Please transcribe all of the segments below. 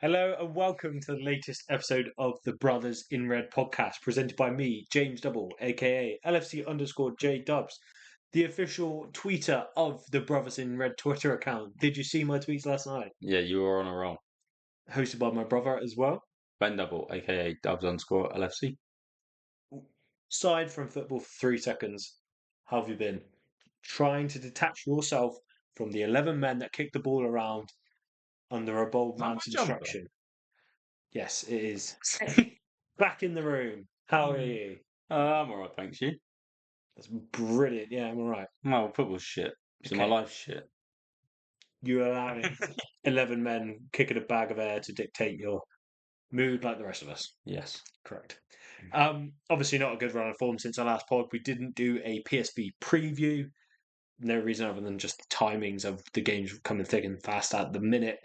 Hello and welcome to the latest episode of the Brothers in Red podcast, presented by me, James Double, aka LFC_J Dubs, the official tweeter of the Brothers in Red Twitter account. Did you see my tweets last night? Yeah, you were on a roll. Hosted by my brother as well. Ben Double, aka Dubs_LFC. Aside from football for 3 seconds, how have you been? Trying to detach yourself from the 11 men that kicked the ball around under a bold man's instruction. Yes, it is. Back in the room. How are you? I'm alright, thanks you. That's brilliant. Yeah, I'm all right. My football's shit. So my Okay. life's shit. You're allowing 11 men kicking a bag of air to dictate your mood like the rest of us. Yes. Correct. Obviously not a good run of form since our last pod. We didn't do a PSV preview. No reason other than just the timings of the games coming thick and fast at the minute.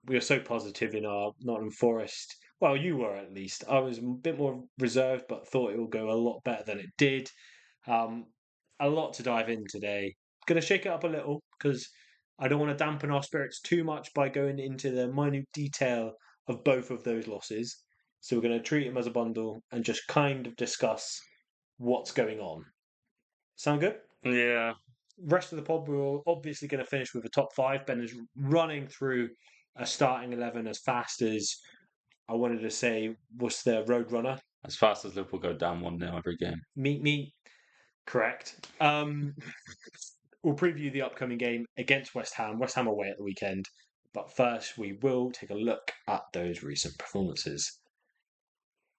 We were so positive in our Nottingham Forest. Well, you were at least. I was a bit more reserved, but thought it would go a lot better than it did. A lot to dive in today. Going to shake it up a little because I don't want to dampen our spirits too much by going into the minute detail of both of those losses. So we're going to treat them as a bundle and just kind of discuss what's going on. Sound good? Yeah. Rest of the pod, we're obviously going to finish with a top five. Ben is running through a starting 11 as fast as I wanted to say was the Roadrunner. As fast as Liverpool go down 1-0 every game. Meet. Correct. We'll preview the upcoming game against West Ham. West Ham away at the weekend. But first, we will take a look at those recent performances.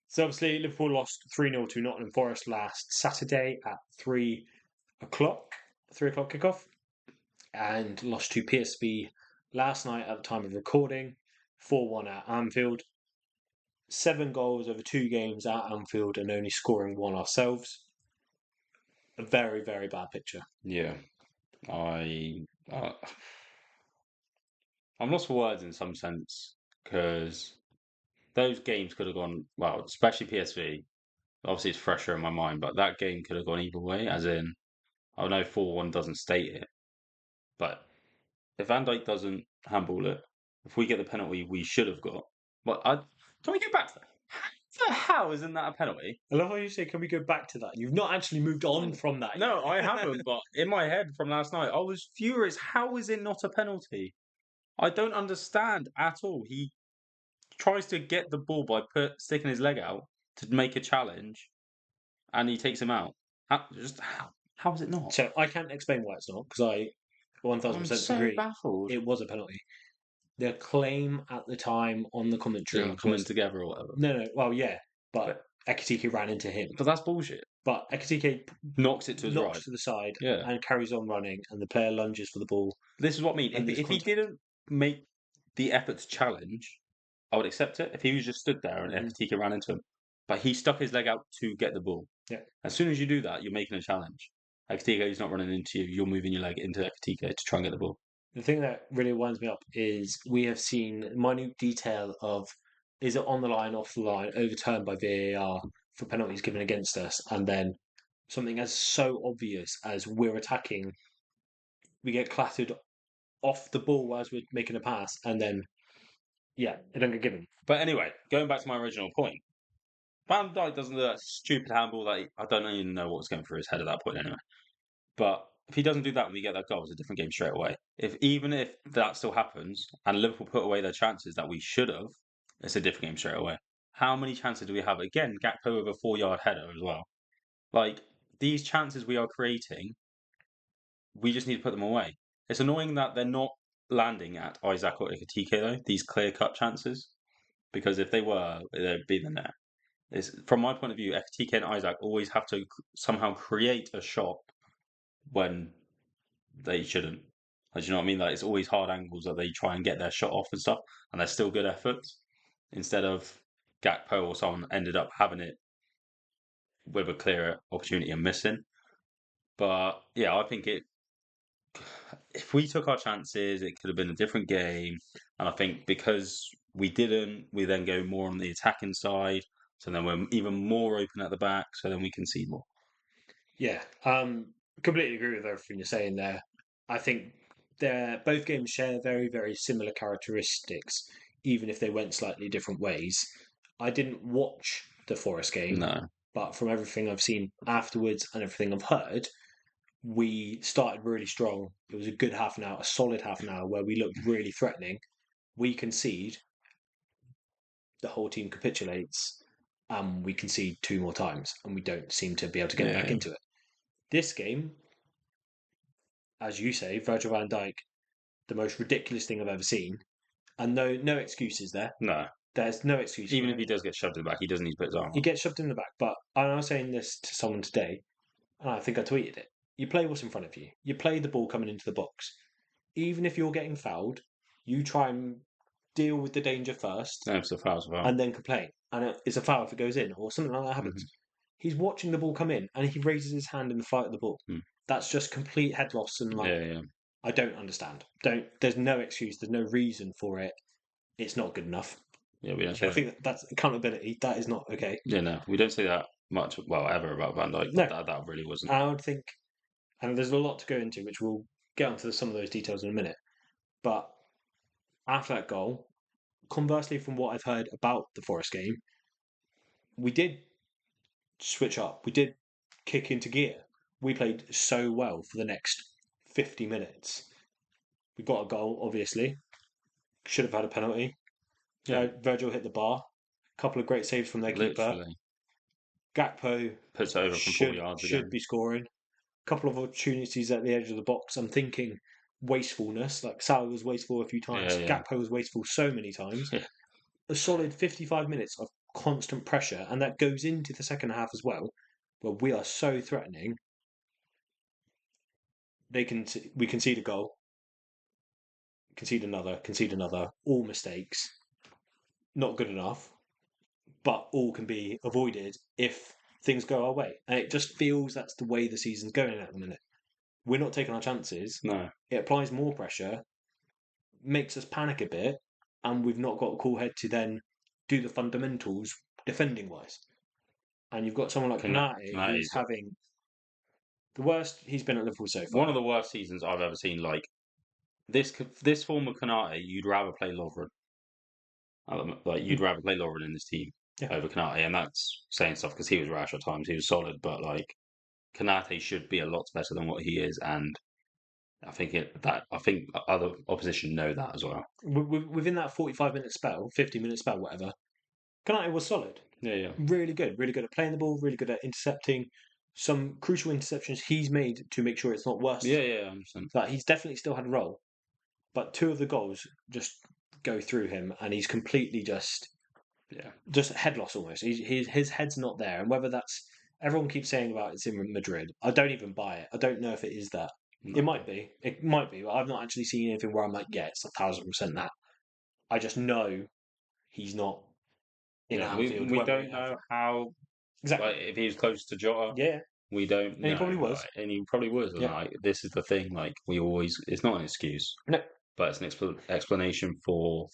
So obviously, Liverpool lost 3-0 to Nottingham Forest last Saturday at 3 o'clock. 3 o'clock kickoff. And lost to PSV last night at the time of recording. 4-1 at Anfield. 7 goals over 2 games at Anfield and only scoring 1 ourselves. A very, very bad picture. Yeah. I'm lost for words in some sense because those games could have gone, well, especially PSV. Obviously, it's fresher in my mind, but that game could have gone either way, as in, I know 4-1 doesn't state it, but if Van Dijk doesn't handball it, if we get the penalty we should have got, can we go back to that? How isn't that a penalty? I love how you say, can we go back to that? You've not actually moved on from that. No, I haven't, but in my head from last night, I was furious. How is it not a penalty? I don't understand at all. He tries to get the ball by sticking his leg out to make a challenge, and he takes him out. How is it not? So I can't explain why it's not, because I 1000% I'm agree. so baffled. It was a penalty. The claim at the time on the commentary coming together or whatever. No, well, yeah, but Ekitike ran into him. But that's bullshit. But Ekitike knocks it to his right, to the side, yeah, and carries on running, and the player lunges for the ball. This is what I mean. If he didn't make the effort to challenge, I would accept it. If he was just stood there and Ekitike ran into him, but he stuck his leg out to get the ball. Yeah. As soon as you do that, you're making a challenge. Ekitike is not running into you. You're moving your leg into Ekitike to try and get the ball. The thing that really winds me up is we have seen minute detail of is it on the line, off the line, overturned by VAR for penalties given against us, and then something as so obvious as we're attacking, we get clattered off the ball as we're making a pass, and then it don't get given. But anyway, going back to my original point, Van Dijk doesn't do that stupid handball that I don't even know what was going through his head at that point anyway. But if he doesn't do that and we get that goal, it's a different game straight away. Even if that still happens and Liverpool put away their chances that we should have, it's a different game straight away. How many chances do we have? Again, Gakpo with a 4-yard header as well. Like, these chances we are creating, we just need to put them away. It's annoying that they're not landing at Isaac or Ekitike, though, these clear-cut chances. Because if they were, they'd be in there. From my point of view, Ekitike and Isaac always have to somehow create a shot when they shouldn't. Do you know what I mean? Like, it's always hard angles that they try and get their shot off and stuff, and they're still good efforts. Instead of Gakpo or someone ended up having it with a clear opportunity and missing. But yeah, I think if we took our chances, it could have been a different game. And I think because we didn't, we then go more on the attacking side. So then we're even more open at the back. So then we concede more. Yeah, completely agree with everything you're saying there. I think both games share very, very similar characteristics even if they went slightly different ways. I didn't watch the Forest game, No. but from everything I've seen afterwards and everything I've heard, we started really strong. It was a good half an hour, a solid half an hour where we looked really threatening. We concede, the whole team capitulates, and we concede 2 more times, and we don't seem to be able to get back into it. This game, as you say, Virgil van Dijk, the most ridiculous thing I've ever seen, and no excuses there. No. There's no excuse. Even if he does get shoved in the back, he doesn't need to put his arm He up. gets shoved in the back. But I was saying this to someone today, and I think I tweeted it. You play what's in front of you. You play the ball coming into the box. Even if you're getting fouled, you try and deal with the danger first, No, it's a foul, it's a foul. and then complain. And it's a foul if it goes in, or something like that happens. He's watching the ball come in, and he raises his hand in the flight of the ball. That's just complete head loss, and I don't understand. There's no excuse. There's no reason for it. It's not good enough. Yeah, we don't say I think that's accountability. That is not okay. Yeah, no, we don't say that much, well, ever about Van Dijk, but that really wasn't. I would think, and there's a lot to go into, which we'll get onto some of those details in a minute. But after that goal, conversely from what I've heard about the Forest game, we did switch up. We did kick into gear. We played so well for the next 50 minutes. We got a goal, obviously. Should have had a penalty. Yeah. Virgil hit the bar. A couple of great saves from their keeper. Gakpo puts it over from 4 yards again. Should be scoring. A couple of opportunities at the edge of the box. I'm thinking wastefulness. Like Salah was wasteful a few times. Gakpo was wasteful so many times. A solid 55 minutes of constant pressure, and that goes into the second half as well, where we are so threatening. We concede a goal, concede another, all mistakes. Not good enough, but all can be avoided if things go our way. And it just feels that's the way the season's going at the minute. We're not taking our chances. No. It applies more pressure, makes us panic a bit, and we've not got a cool head to then do the fundamentals defending wise. And you've got someone like Konate who's having the worst he's been at Liverpool so far. One of the worst seasons I've ever seen. Like this form of Konate, you'd rather play Lovren. Like you'd rather play Lovren in this team over Konate, and that's saying stuff because he was rash at times. He was solid, but like Konate should be a lot better than what he is, and I think other opposition know that as well. Within that 45-minute spell, 50-minute spell, whatever, Konate was solid. Yeah. Really good at playing the ball, really good at intercepting. Some crucial interceptions he's made to make sure it's not worse. Yeah, I understand. But he's definitely still had a role. But 2 of the goals just go through him, and he's completely just head loss almost. His head's not there, and whether that's everyone keeps saying about it's in Madrid, I don't even buy it. I don't know if it is that. No. It might be, but I've not actually seen anything where I'm like, yeah, it's 1,000% that. I just know he's not in Anfield. We don't know how exactly if he was close to Jota. Yeah. We don't know. He probably was. And he probably was. Yeah. Like, this is the thing. Like, it's not an excuse. No. But it's an explanation for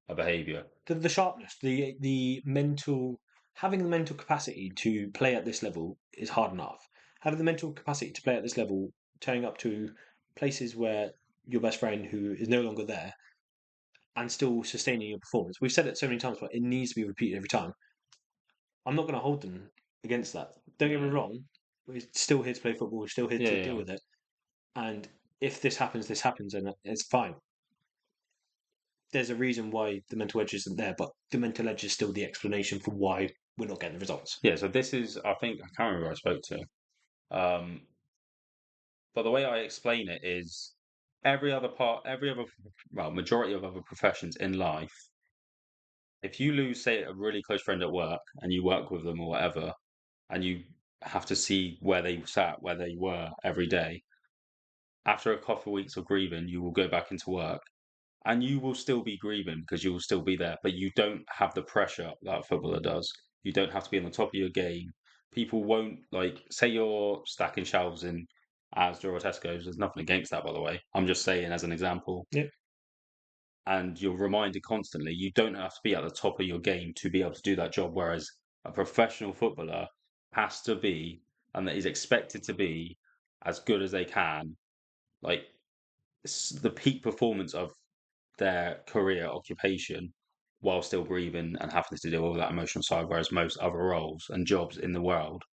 a behaviour. The sharpness, the mental, having the mental capacity to play at this level is hard enough. Having the mental capacity to play at this level, turning up to places where your best friend who is no longer there and still sustaining your performance. We've said it so many times, but it needs to be repeated every time. I'm not going to hold them against that. Don't get me wrong. We're still here to play football. We're still here to deal with it. And if this happens, and it's fine. There's a reason why the mental edge isn't there, but the mental edge is still the explanation for why we're not getting the results. Yeah, so this is, I can't remember who I spoke to. But the way I explain it is majority of other professions in life, if you lose, say, a really close friend at work and you work with them or whatever, and you have to see where they sat, where they were every day, after a couple of weeks of grieving, you will go back into work. And you will still be grieving because you will still be there, but you don't have the pressure that a footballer does. You don't have to be on the top of your game. People won't, say you're stacking shelves in Asda or Tesco's. There's nothing against that, by the way. I'm just saying as an example. Yeah. And you're reminded constantly, you don't have to be at the top of your game to be able to do that job, whereas a professional footballer has to be, and is expected to be, as good as they can. Like, the peak performance of their career occupation while still breathing and having to deal with that emotional side. Whereas most other roles and jobs in the world,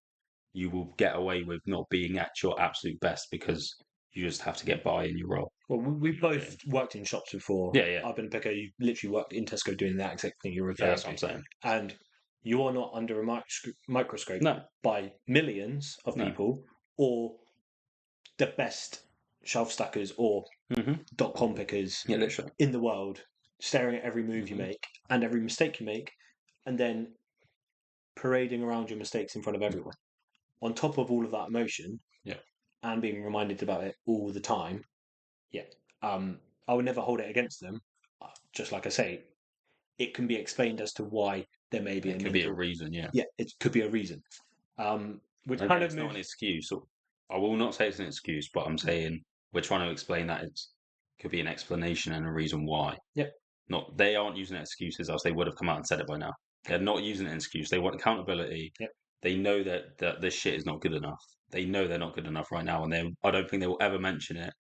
you will get away with not being at your absolute best because you just have to get by in your role. Well, we've both worked in shops before. Yeah. I've been a picker. You literally worked in Tesco doing that exact thing you're Yeah, referring that's what I'm to. saying. And you are not under a microscope No. by millions of No. people or the best shelf stackers or .com pickers Yeah, literally. in the world, staring at every move you make and every mistake you make, and then parading around your mistakes in front of everyone. On top of all of that emotion, Yeah. and being reminded about it all the time, I would never hold it against them. Just like I say, it can be explained as to why there may be It could be a reason, yeah. Yeah, it could be a reason. Which Again, kind of it's not an excuse. I will not say it's an excuse, but I'm saying we're trying to explain that it could be an explanation and a reason why. Yep. Not they aren't using it as excuses, else they would have come out and said it by now. They're not using it as an excuse. They want accountability. Yep. They know that this shit is not good enough. They know they're not good enough right now, and I don't think they will ever mention it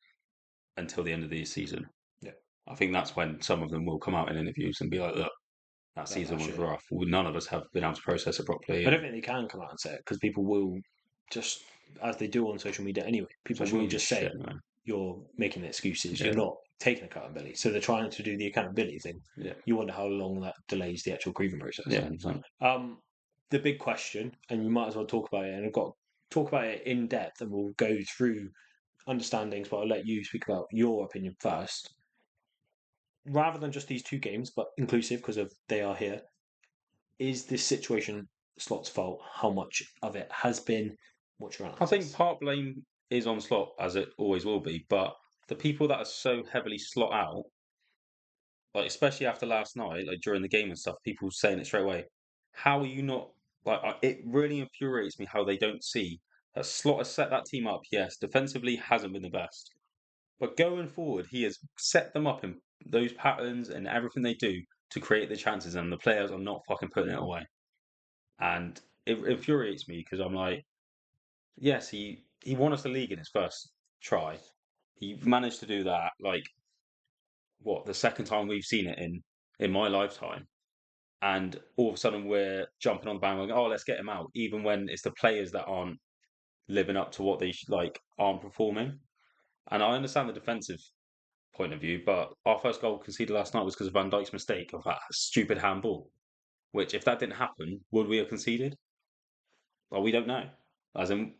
until the end of the season. Yeah. I think that's when some of them will come out in interviews and be like, "Look, that season was rough. None of us have been able to process it properly." I don't think they can come out and say it because people will just, as they do on social media anyway, people will just say you're making excuses. You're not taking accountability. So they're trying to do the accountability thing. Yeah. You wonder how long that delays the actual grieving process. Yeah. The big question, and you might as well talk about it, and I've got to talk about it in depth, and we'll go through understandings, but I'll let you speak about your opinion first. Rather than just these two games, but inclusive because of they are here, is this situation Slot's fault? How much of it has been? What's your analysis? I think part blame is on Slot, as it always will be, but the people that are so heavily Slot out, like especially after last night, like during the game and stuff, people saying it straight away. How are you not like? It really infuriates me how they don't see that Slot has set that team up. Yes, defensively hasn't been the best, but going forward, he has set them up in those patterns and everything they do to create the chances, and the players are not fucking putting it away. And it infuriates me because I'm like, yes, he won us the league in his first try. He managed to do that. Like, what, the second time we've seen it in my lifetime. And all of a sudden we're jumping on the bandwagon. Oh, let's get him out, even when it's the players that aren't living up to what they aren't performing. And I understand the defensive point of view, but our first goal conceded last night was because of Van Dijk's mistake of that stupid handball. Which, if that didn't happen, would we have conceded? Well, we don't know. As in,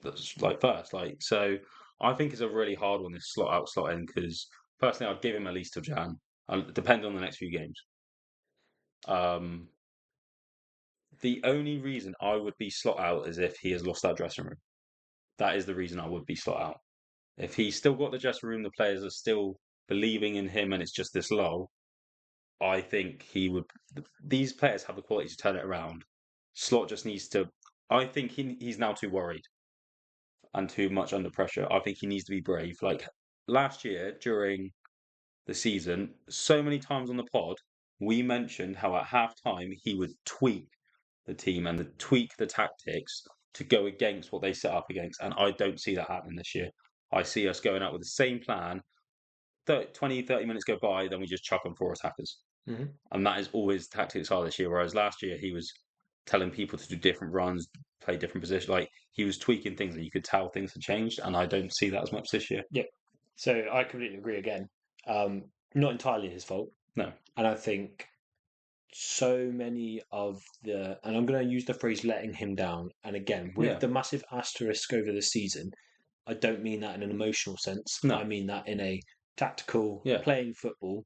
so. I think it's a really hard one. This slot out, slot in, because personally, I'd give him at least till Jan. Depend on the next few games. The only reason I would be slot out is if he has lost that dressing room. That is the reason I would be slot out. If he's still got the dressing room, the players are still believing in him, and it's just this lull. I think he would. These players have the quality to turn it around. Slot just needs to. I think he's now too worried and too much under pressure. I think he needs to be brave. Like last year during the season, so many times on the pod, we mentioned how at half time he would tweak the team and tweak the tactics to go against what they set up against. And I don't see that happening this year. I see us going out with the same plan. 20, 30 minutes go by, then we just chuck on 4 attackers. Mm-hmm. And that is always the tactics are this year. Whereas last year he was telling people to do different runs, play different positions. Like he was tweaking things and you could tell things had changed. And I don't see that as much this year. Yeah. So I completely agree again. Not entirely his fault. No. And I think so many of and I'm going to use the phrase letting him down. And again, with the massive asterisk over the season, I don't mean that in an emotional sense. No. I mean that in a tactical playing football,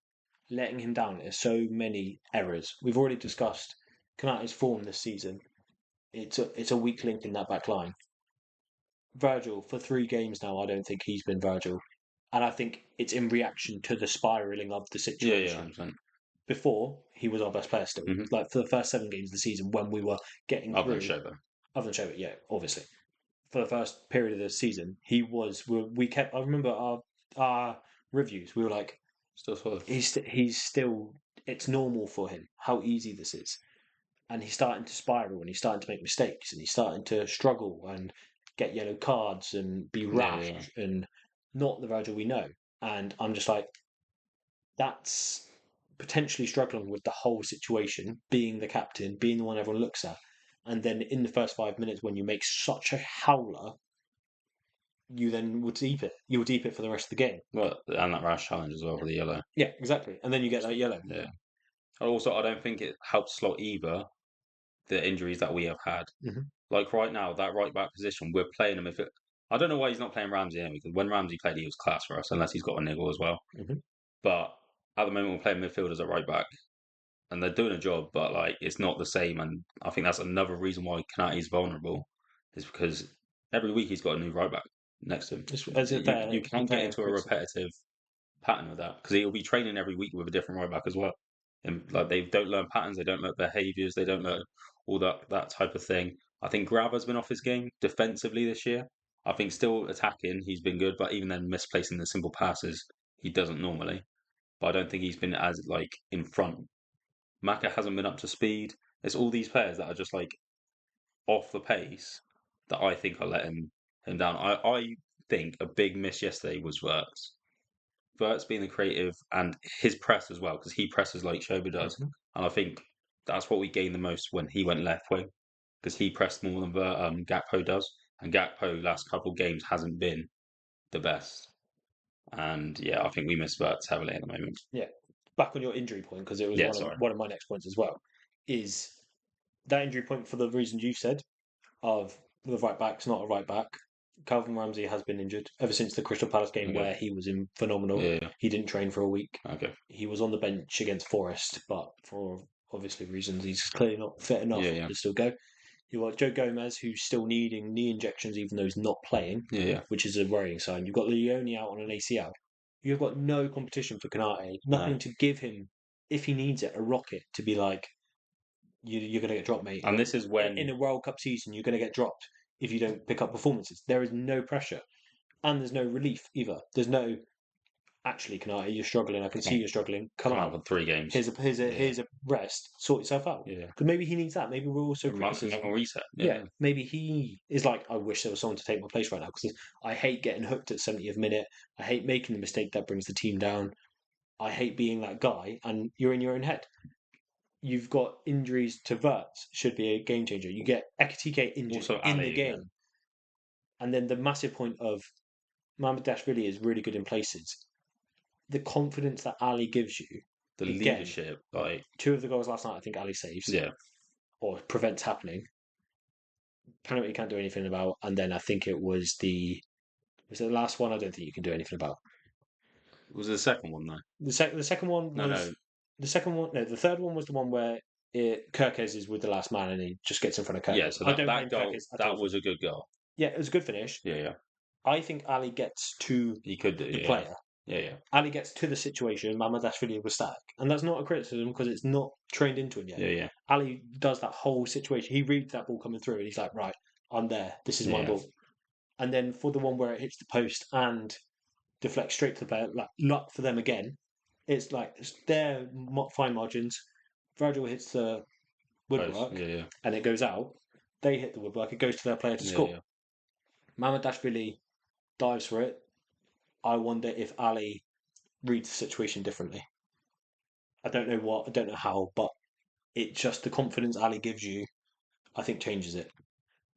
letting him down. There's so many errors. We've already discussed Konate's form this season. It's a weak link in that back line. Virgil, for 3 games now, I don't think he's been Virgil. And I think it's in reaction to the spiralling of the situation. Yeah. Before, he was our best player still. Mm-hmm. Like for the first 7 games of the season when we were getting through. Other than Shover, yeah, obviously. For the first period of the season, he was. We kept. I remember our reviews. We were like, he's still. It's normal for him how easy this is, and he's starting to spiral, and he's starting to make mistakes, and he's starting to struggle and get yellow cards and be rash and not the Virgil we know. And I'm just like, that's potentially struggling with the whole situation, being the captain, being the one everyone looks at, and then in the first 5 minutes when you make such a howler, you then will deep it. You'll deep it for the rest of the game. Well, and that rash challenge as well for the yellow. Yeah, exactly. And then you get that yellow. Yeah. Also, I don't think it helps slot either the injuries that we have had. Mhm. Like right now, that right back position, we're playing him. I don't know why he's not playing Ramsey anyway, because when Ramsey played, he was class for us, unless he's got a niggle as well. Mhm. But at the moment, we're playing midfielders at right back, and they're doing a job, but like it's not the same. And I think that's another reason why Kanate's vulnerable, is because every week he's got a new right back next to him. You can't get into a repetitive pattern with that because he'll be training every week with a different right back as well. And like they don't learn patterns, they don't learn behaviours, they don't learn all that type of thing. I think Graver's been off his game defensively this year. I think still attacking, he's been good, but even then misplacing the simple passes, he doesn't normally. But I don't think he's been as like in front. Maka hasn't been up to speed. It's all these players that are just like off the pace that I think are letting him down. I think a big miss yesterday was Wirtz. Wirtz being the creative and his press as well, because he presses like Shoba does. Mhm. And I think that's what we gained the most when he went left wing, because he pressed more than Gakpo does. And Gakpo last couple of games hasn't been the best. And yeah, I think we miss Wirtz heavily at the moment. Yeah. Back on your injury point, because it was Yeah, sorry. one of my next points as well, is that injury point for the reasons you said of the right back's not a right back. Calvin Ramsey has been injured ever since the Crystal Palace game Okay. where he was in phenomenal. Yeah. He didn't train for a week. Okay. He was on the bench against Forest, but for obviously reasons, he's clearly not fit enough Yeah. to still go. You've got Joe Gomez, who's still needing knee injections, even though he's not playing, Yeah. which is a worrying sign. You've got Leone out on an ACL. You've got no competition for Kanate, nothing No. to give him, if he needs it, a rocket to be like, you're going to get dropped, mate. And this is when In a World Cup season, you're going to get dropped if you don't pick up performances. There is no pressure, and there's no relief either. There's no actually, Kanate, you're struggling. I can see you're struggling. Come out out. for 3 games. Here's a rest. Sort yourself out. Yeah. Because maybe he needs that. Maybe we're also criticism. A reset. Yeah. Maybe he is like, I wish there was someone to take my place right now because I hate getting hooked at 70th minute. I hate making the mistake that brings the team down. I hate being that guy, and you're in your own head. You've got injuries to Wirtz, should be a game changer. You get Ekitike injured Also in Ali the game. again. And then the massive point of Mamardashvili is really good in places. The confidence that Ali gives you, The again, leadership, like 2 of the goals last night, I think Ali saves. yeah. Or prevents happening. Penalty you can't do anything about. And then I think it was the last one I don't think you can do anything about. Was it the second one though? The second one was No. the second one. No, the third one was the one where Kirkes is with the last man and he just gets in front of Kirkes. Yeah, so that goal, that was a good goal. Yeah, it was a good finish. Yeah. I think Ali gets to He could do the player. Yeah. Ali gets to the situation. Mamardashvili was static, and that's not a criticism because it's not trained into him yet. Yeah. Ali does that whole situation. He reads that ball coming through, and he's like, "Right, I'm there. This is my ball." And then for the one where it hits the post and deflects straight to the player, like luck for them again. It's like it's their fine margins. Virgil hits the woodwork, and it goes out. They hit the woodwork. It goes to their player to score. Mamardashvili dives for it. I wonder if Ali reads the situation differently. I don't know what, I don't know how, but it's just the confidence Ali gives you, I think changes it.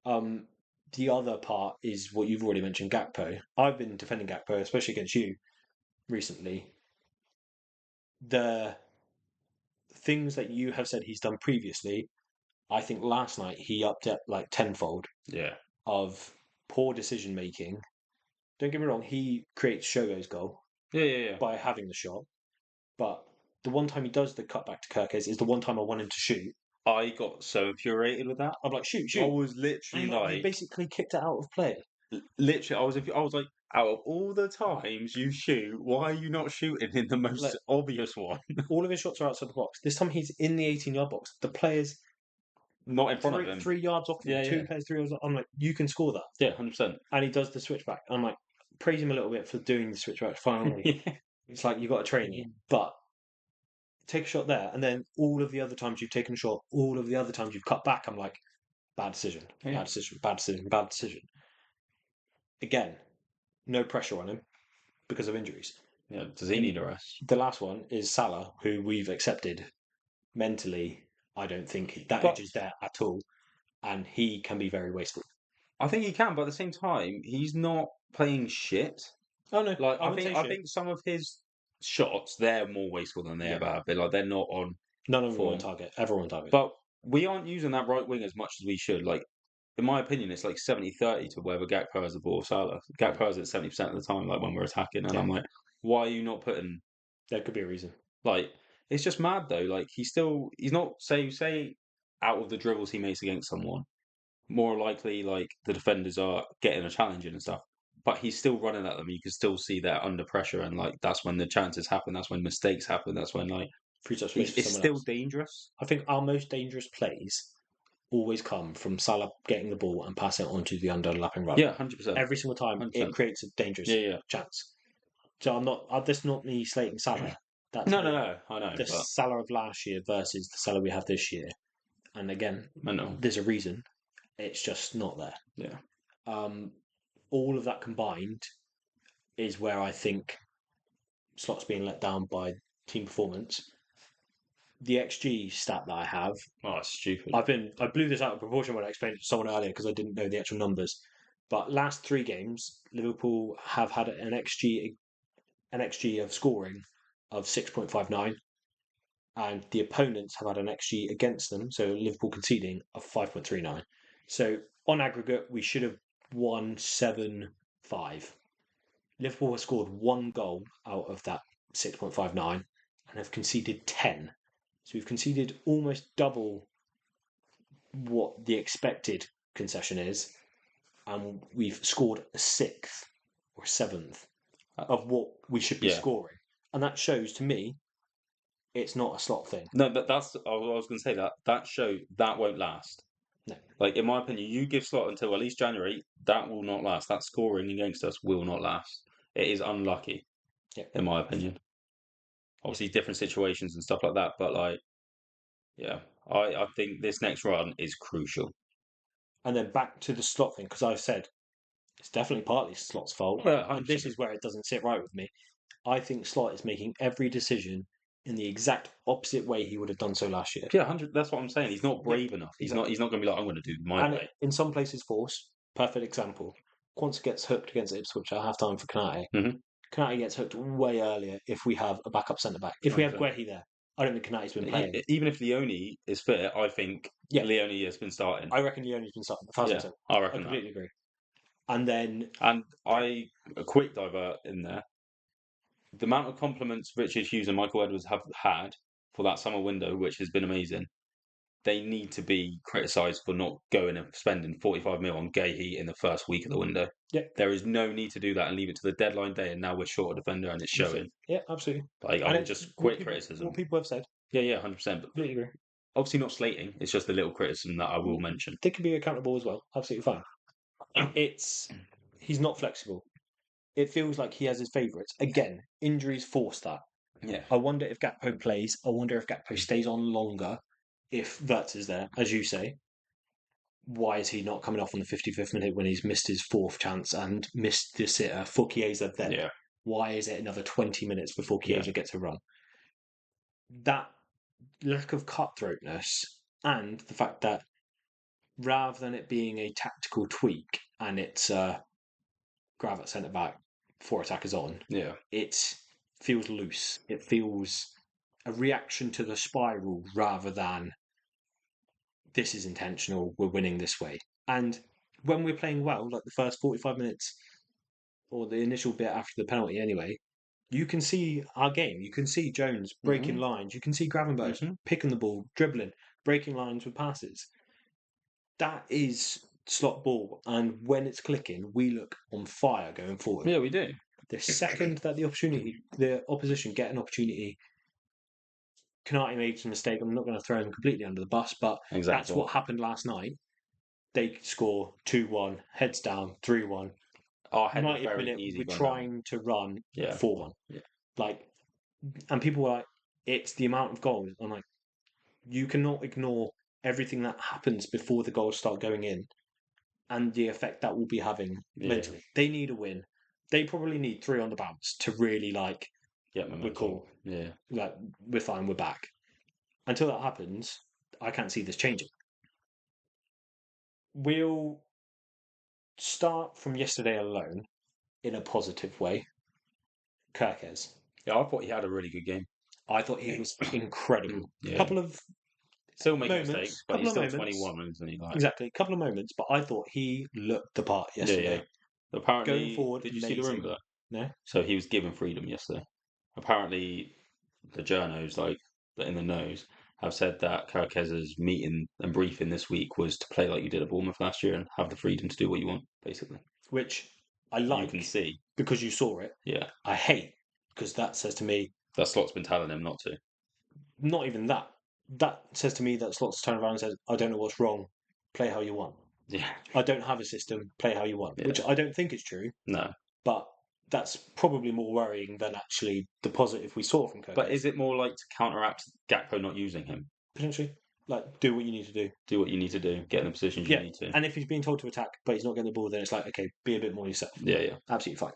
The other part is what you've already mentioned, Gakpo. I've been defending Gakpo, especially against you recently. The things that you have said he's done previously, I think last night he upped it like tenfold. Yeah. Of poor decision making. Don't get me wrong, he creates Shogo's goal. Yeah. By having the shot. But the one time he does the cutback to Kirkes is the one time I want him to shoot. I got so infuriated with that. I'm like, shoot. I was literally like, he basically kicked it out of play. Literally, I was like, out of all the times you shoot, why are you not shooting in the most obvious one? All of his shots are outside the box. This time he's in the 18-yard box. The player's not in front of him. 3 yards off him. 2 players, 3 yards off. I'm like, you can score that. Yeah, 100%. And he does the switchback. I'm like, praise him a little bit for doing the switchback finally. It's like, you've got to train you. But take a shot there, and then all of the other times you've taken a shot, all of the other times you've cut back, I'm like, bad decision. Bad decision. Again, no pressure on him because of injuries. Yeah, does he need a rest? The last one is Salah, who we've accepted mentally. I don't think that But edge is there at all, and he can be very wasteful. I think he can, but at the same time, he's not playing shit. Oh no, Like I wouldn't say I shit. think some of his shots they're more wasteful than they Yeah. ever have been. Like they're not on None of them on form. target. Everyone on target. But we aren't using that right wing as much as we should. Like in my opinion, it's like 70-30 to whether Gakpo has the ball or Salah. Gakpo has it 70% of the time, like when we're attacking, and Yeah. I'm like, why are you not putting There could be a reason. like? It's just mad though. Like he's not say out of the dribbles he makes against someone. More likely, like the defenders are getting a challenge in and stuff, but he's still running at them. You can still see that under pressure, and like that's when the chances happen. That's when mistakes happen. That's when like Free touch space for it's someone still else. dangerous. I think our most dangerous plays always come from Salah getting the ball and passing it onto the underlapping run. Yeah, 100%. Every single time, 100%. it creates a dangerous Yeah. chance. So I'm not. That's not me slating Salah. That's No, me, I know, the but Salah of last year versus the Salah we have this year. And again, I know. there's a reason. It's just not there. Yeah. All of that combined is where I think Slot's being let down by team performance. The XG stat that I have, Oh, it's stupid. I blew this out of proportion when I explained it to someone earlier because I didn't know the actual numbers. But last 3 games, Liverpool have had an XG of scoring of 6.59, and the opponents have had an XG against them, so Liverpool conceding, of 5.39. So on aggregate, we should have won 7-5. Liverpool has scored 1 goal out of that 6.59 and have conceded 10. So we've conceded almost double what the expected concession is, and we've scored a sixth or seventh of what we should be scoring. And that shows to me it's not a Slot thing. No, that's I was going to say that show that won't last. No. Like in my opinion, you give Slot until at least January, that will not last. That scoring against us will not last. It is unlucky, in my opinion. Obviously, different situations and stuff like that, but like, yeah, I think this next run is crucial. And then back to the Slot thing, because I've said it's definitely partly Slot's fault. Yeah, And this is where it doesn't sit right with me. I think Slot is making every decision in the exact opposite way he would have done so last year. Yeah, 100. That's what I'm saying. He's not brave enough. He's exactly. not. He's not going to be like, I'm going to do my way. In some places, force. Perfect example. Quanta gets hooked against Ipswich at half time for Canate. Mm-hmm. Canate gets hooked way earlier if we have a backup centre back. If we have Guehi there, I don't think Canate's been playing. Even if Leone is fit, I think Leone has been starting. I reckon Leone's been starting. 1,000%. I reckon I completely agree. And then, a quick divert in there. The amount of compliments Richard Hughes and Michael Edwards have had for that summer window, which has been amazing, they need to be criticised for not going and spending 45 mil on Guehi in the first week of the window. Yeah. There is no need to do that and leave it to the deadline day, and now we're short a defender and it's showing. Yeah, absolutely. Like, I mean, just quick criticism. What people have said. Yeah, 100%. Completely agree. Obviously not slating, it's just a little criticism that I will mention. They can be accountable as well. Absolutely fine. He's not flexible. It feels like he has his favourites. Again, injuries force that. Yeah. I wonder if Gakpo plays. I wonder if Gakpo stays on longer if Wirtz is there, as you say. Why is he not coming off on the 55th minute when he's missed his fourth chance and missed the sitter for Chiesa then? Yeah. Why is it another 20 minutes before Chiesa gets a run? That lack of cutthroatness and the fact that rather than it being a tactical tweak and it's grab at centre back, 4 attackers on, it feels loose. It feels a reaction to the spiral rather than this is intentional, we're winning this way. And when we're playing well, like the first 45 minutes or the initial bit after the penalty anyway, you can see our game. You can see Jones breaking lines. You can see Gravenberch picking the ball, dribbling, breaking lines with passes. That is Slot ball. And when it's clicking, we look on fire going forward. Yeah, we do. The second that the opposition get an opportunity, Canati made a mistake. I'm not going to throw him completely under the bus, but that's what happened last night. They score 2-1, heads down, 3-1. 90th minute, we're trying to run 4-1. Yeah. And people were like, it's the amount of goals. I'm like, you cannot ignore everything that happens before the goals start going in and the effect that will be having mentally. They need a win. They probably need 3 on the bounce to really Yeah, we're cool. Yeah. Like, we're fine, we're back. Until that happens, I can't see this changing. We'll start from yesterday alone in a positive way. Kirkes. Yeah, I thought he had a really good game. I thought he was incredible. Yeah. Couple of Still making moments, mistakes, but couple he's of still moments. 21, isn't he? Like, Exactly, a couple of moments, but I thought he looked the part yesterday. yeah. Apparently, Going forward, did you amazing. see the rumour? No? So he was given freedom yesterday. Apparently, the journos, like in the nose, have said that Kirkes's meeting and briefing this week was to play like you did at Bournemouth last year and have the freedom to do what you want, basically. Which I like. You can see. Because you saw it. Yeah. I hate, because that says to me... That Slot's been telling him not to. Not even that. That says to me that Slot's turned around and says, I don't know what's wrong. Play how you want. Yeah. I don't have a system. Play how you want. Yeah. Which I don't think is true. No. But that's probably more worrying than actually the positive we saw from Kirkes. But is it more like to counteract Gakpo not using him? Potentially. Like, do what you need to do. Do what you need to do. Get in the positions you need to. And if he's being told to attack, but he's not getting the ball, then it's like, okay, be a bit more yourself. Yeah. Absolutely fine.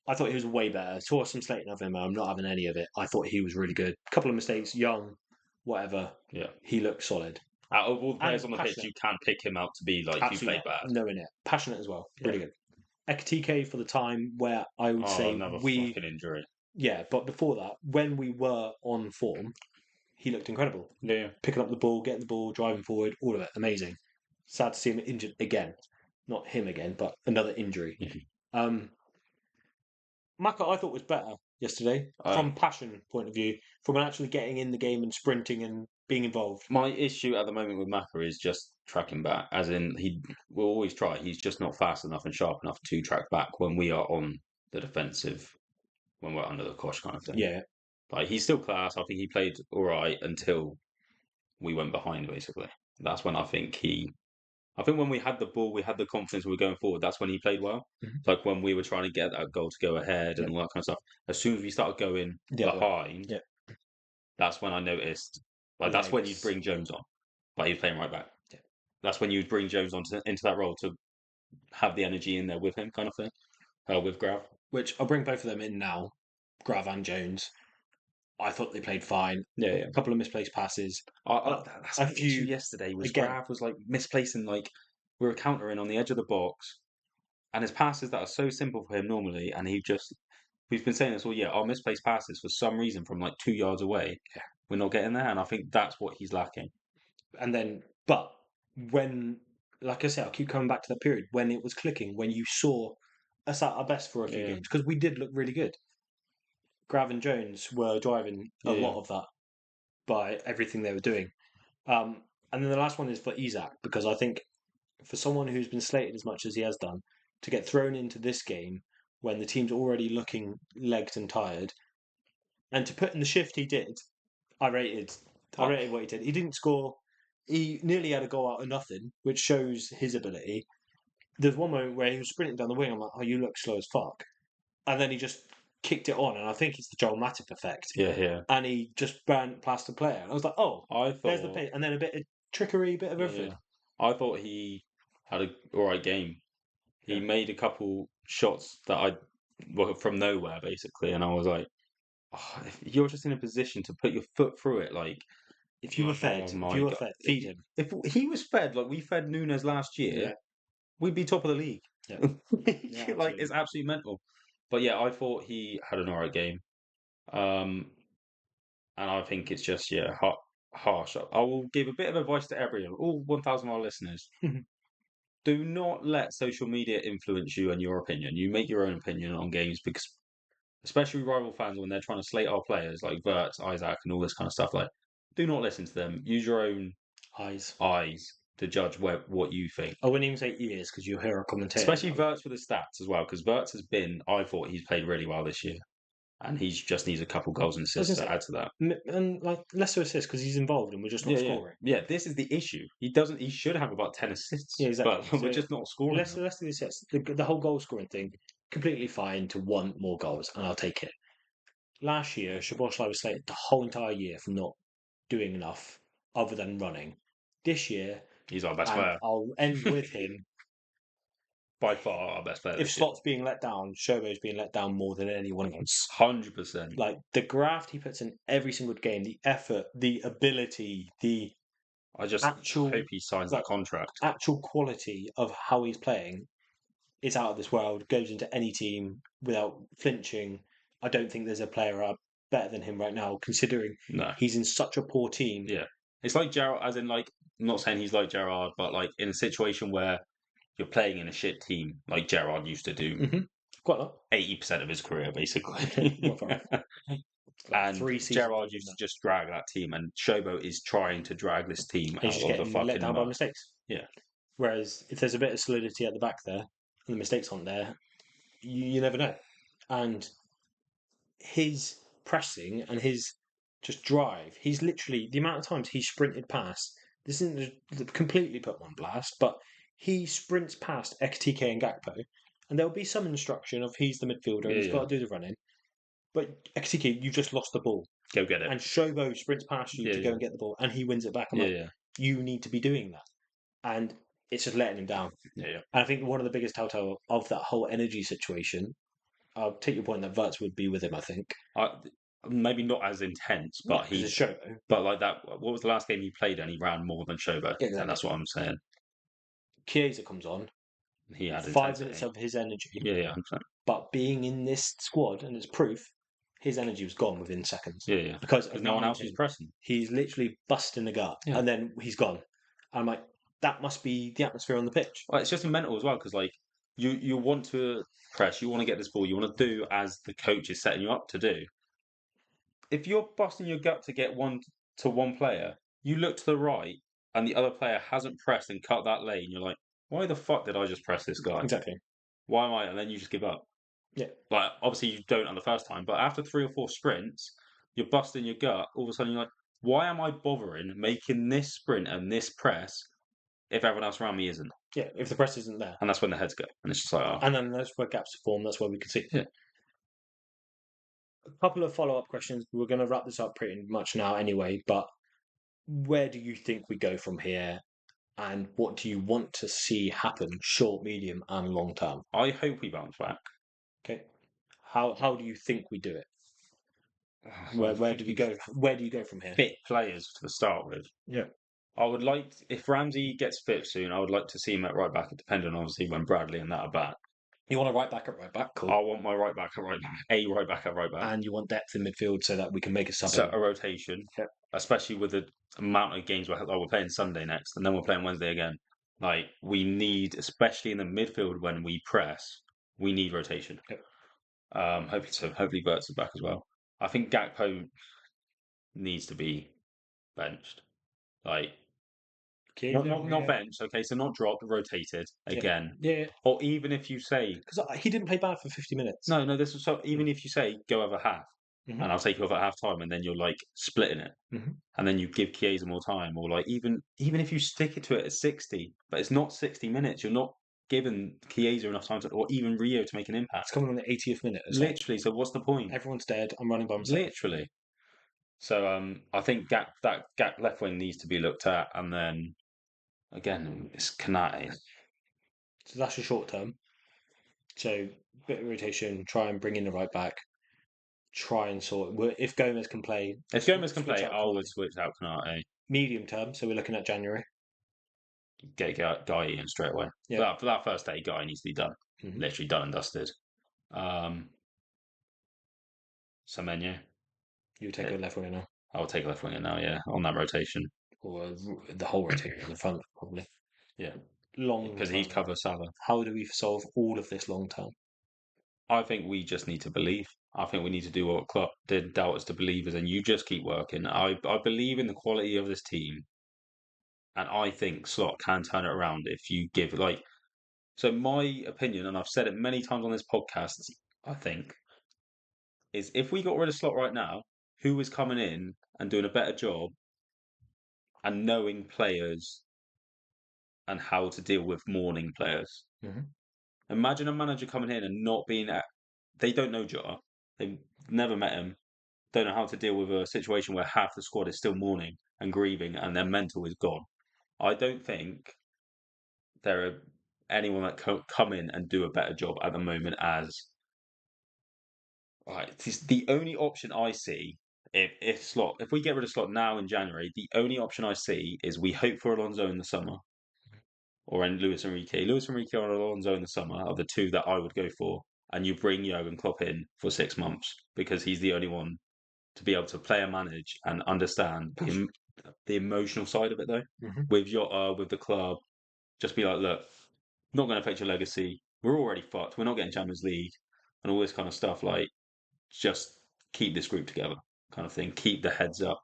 I thought he was way better. Saw some slating of him. I'm not having any of it. I thought he was really good. Couple of mistakes, young, whatever. Yeah. He looked solid. Out of all the players And on the pitch, you can pick him out to be like, you played bad. No in it. Passionate as well. Really good. Ekatike for the time where I would say another fucking injury. Yeah, but before that, when we were on form, he looked incredible. Yeah. Picking up the ball, getting the ball, driving forward, all of it. Amazing. Sad to see him injured again. Not him again, but another injury. Maka, I thought, was better yesterday from passion point of view, from actually getting in the game and sprinting and being involved. My issue at the moment with Maka is just tracking back, as in he will always try. He's just not fast enough and sharp enough to track back when we are on the defensive, when we're under the cosh kind of thing. Yeah. Like, he's still class. I think he played all right until we went behind, basically. That's when I think when we had the ball, we had the confidence, we were going forward. That's when he played well. Mm-hmm. Like when we were trying to get that goal to go ahead and all that kind of stuff. As soon as we started going behind, that's when I noticed. Like, that's when you'd bring Jones on. Like, he's playing right back. Yeah. That's when you'd bring Jones on into that role to have the energy in there with him, kind of thing. With Grav. Which I'll bring both of them in now, Grav and Jones. I thought they played fine. Yeah. A couple of misplaced passes. That's a few yesterday. Was Grav was like misplacing, like we were countering on the edge of the box, and his passes that are so simple for him normally, and we've been saying this all year. Our misplaced passes for some reason from like 2 yards away, we're not getting there, and I think that's what he's lacking. And then, but when, like I said, I'll keep coming back to that period when it was clicking, when you saw us at our best for a few games, because we did look really good. Grav and Jones were driving a lot of that by everything they were doing. And then the last one is for Isak, because I think for someone who's been slated as much as he has done, to get thrown into this game when the team's already looking legged and tired, and to put in the shift he did, I rated what he did. He didn't score. He nearly had a goal out of nothing, which shows his ability. There's one moment where he was sprinting down the wing. I'm like, oh, you look slow as fuck. And then he just kicked it on, and I think it's the Joel Matip effect. Yeah. And he just burnt past the player. And I was like, oh, there's the pace. And then a bit of trickery, a bit of everything. I thought he had an alright game. He made a couple shots that were from nowhere, basically, and I was like, if you're just in a position to put your foot through it, like, if you were fed, feed him. If he was fed, like we fed Nunes last year, we'd be top of the league. Yeah. Like, it's absolutely mental. But yeah, I thought he had an alright game. And I think it's just, harsh. I will give a bit of advice to everyone, all 1,000 of our listeners. Do not let social media influence you and your opinion. You make your own opinion on games, because especially rival fans, when they're trying to slate our players like Wirtz, Isaac, and all this kind of stuff, like, do not listen to them. Use your own eyes to judge what you think. I wouldn't even say ears, because you hear a commentator. Especially Wirtz with the stats as well, because Wirtz I thought he's played really well this year. And he just needs a couple goals and assists to add to that. And like lesser assists because he's involved and we're just not scoring. Yeah, this is the issue. He should have about 10 assists. Yeah, exactly. But we're just not scoring. Less the assists. The whole goal scoring thing, completely fine to want more goals, and I'll take it. Last year, Szoboszlai was slated the whole entire year for not doing enough other than running. This year, he's our best player. I'll end with him. by far our best player. If Slot's being let down, Shobo's being let down more than anyone else. 100%. Like the graft he puts in every single game, the effort, the ability, the I just actual hope he signs that contract. Actual quality of how he's playing is out of this world. Goes into any team without flinching. I don't think there's a player better than him right now, considering he's in such a poor team. Yeah, it's like Gerrard, as in like, I'm not saying he's like Gerrard, but like in a situation where you're playing in a shit team, like Gerrard used to do, quite a lot, 80% of his career basically. And Gerrard used to just drag that team, and Shobo is trying to drag this team out of the fucking let down by mistakes. Yeah. Whereas if there's a bit of solidity at the back there, and the mistakes aren't there, you never know. And his pressing and his just drive, he's literally, the amount of times he sprinted past, this isn't completely put one blast, but he sprints past XTK and Gakpo, and there'll be some instruction of he's the midfielder, he's got to do the running. But XTK, you just lost the ball. Go get it. And Shobo sprints past you to go and get the ball, and he wins it back. I'm like, you need to be doing that. And it's just letting him down. And I think one of the biggest telltale of that whole energy situation, I'll take your point that Verts would be with him, I think. Maybe not as intense, but he's Shobo. But like that, what was the last game he played and he ran more than Shobo? Exactly. And that's what I'm saying. Chiesa comes on. He had 5 minutes of his energy. Yeah, 100%. But being in this squad, and it's proof, his energy was gone within seconds. Yeah. Because no one else was pressing. He's literally busting the gut, and then he's gone. And I'm like, that must be the atmosphere on the pitch. Well, it's just mental as well, because like you want to press, you want to get this ball, you want to do as the coach is setting you up to do. If you're busting your gut to get one player, you look to the right and the other player hasn't pressed and cut that lane, you're like, why the fuck did I just press this guy? Exactly. Why am I? And then you just give up. Yeah. Like, obviously you don't on the first time, but after 3 or 4 sprints, you're busting your gut. All of a sudden you're like, why am I bothering making this sprint and this press if everyone else around me isn't? Yeah, if the press isn't there. And that's when the heads go. And it's just like, And then that's where gaps form. That's where we can see. Yeah. A couple of follow-up questions. We're going to wrap this up pretty much now anyway, but where do you think we go from here? And what do you want to see happen short, medium, and long term? I hope we bounce back. Okay. How do you think we do it? Where do we go? Where do you go from here? Fit players to start with. Yeah. I would like, if Ramsey gets fit soon, I would like to see him at right back, depending on obviously when Bradley and that are back. You want a right back at right back? Cool. I want my right back at right back. A right back at right back. And you want depth in midfield so that we can make a sub. So a rotation. Yep. Especially with the amount of games we're playing Sunday next, and then we're playing Wednesday again. Like, we need, especially in the midfield when we press, we need rotation. Yep. Hopefully Verts is back as well. I think Gakpo needs to be benched. Like, not benched, okay, so not dropped, rotated again. Yeah. Or even if you say... Because he didn't play bad for 50 minutes. No, this was so... Even if you say, go over half, and I'll take you over at half time, and then you're like splitting it, and then you give Chiesa more time, or like even if you stick it to it at 60, but it's not 60 minutes, you're not giving Chiesa enough time to, or even Rio to make an impact. It's coming on the 80th minute. Literally, so what's the point? Everyone's dead. I'm running by myself. Literally. So I think Gak left wing needs to be looked at, and then again it's Kanate. So that's your short term. So bit of rotation, try and bring in the right back. Try and sort. If Gomez can play, I would switch out Kanate. Medium term, so we're looking at January. Get Guy in straight away. Yeah. For that first day, Guy needs to be done. Literally done and dusted. Semenyo. You take a left winger now. I will take a left winger now. Yeah, on that rotation. Or the whole rotation in the front, probably. Yeah. Long because he covers Salah. How do we solve all of this long term? I think we just need to believe. I think we need to do what Klopp did, doubt us to believers, and you just keep working. I believe in the quality of this team, and I think Slot can turn it around if you give So my opinion, and I've said it many times on this podcast, I think, is if we got rid of Slot right now, who is coming in and doing a better job and knowing players and how to deal with mourning players? Imagine a manager coming in and not being they don't know Jota. They've never met him. Don't know how to deal with a situation where half the squad is still mourning and grieving and their mental is gone. I don't think they're anyone that come in and do a better job at the moment as right. It's the only option I see if we get rid of Slot now in January, the only option I see is we hope for Alonso in the summer or in Luis Enrique. Luis Enrique or Alonso in the summer are the two that I would go for, and you bring Jurgen Klopp in for 6 months because he's the only one to be able to play and manage and understand the emotional side of it though. With the club. Just be like, look, not going to affect your legacy. We're already fucked. We're not getting Champions League and all this kind of stuff. Like, just keep this group together, kind of thing. Keep the heads up,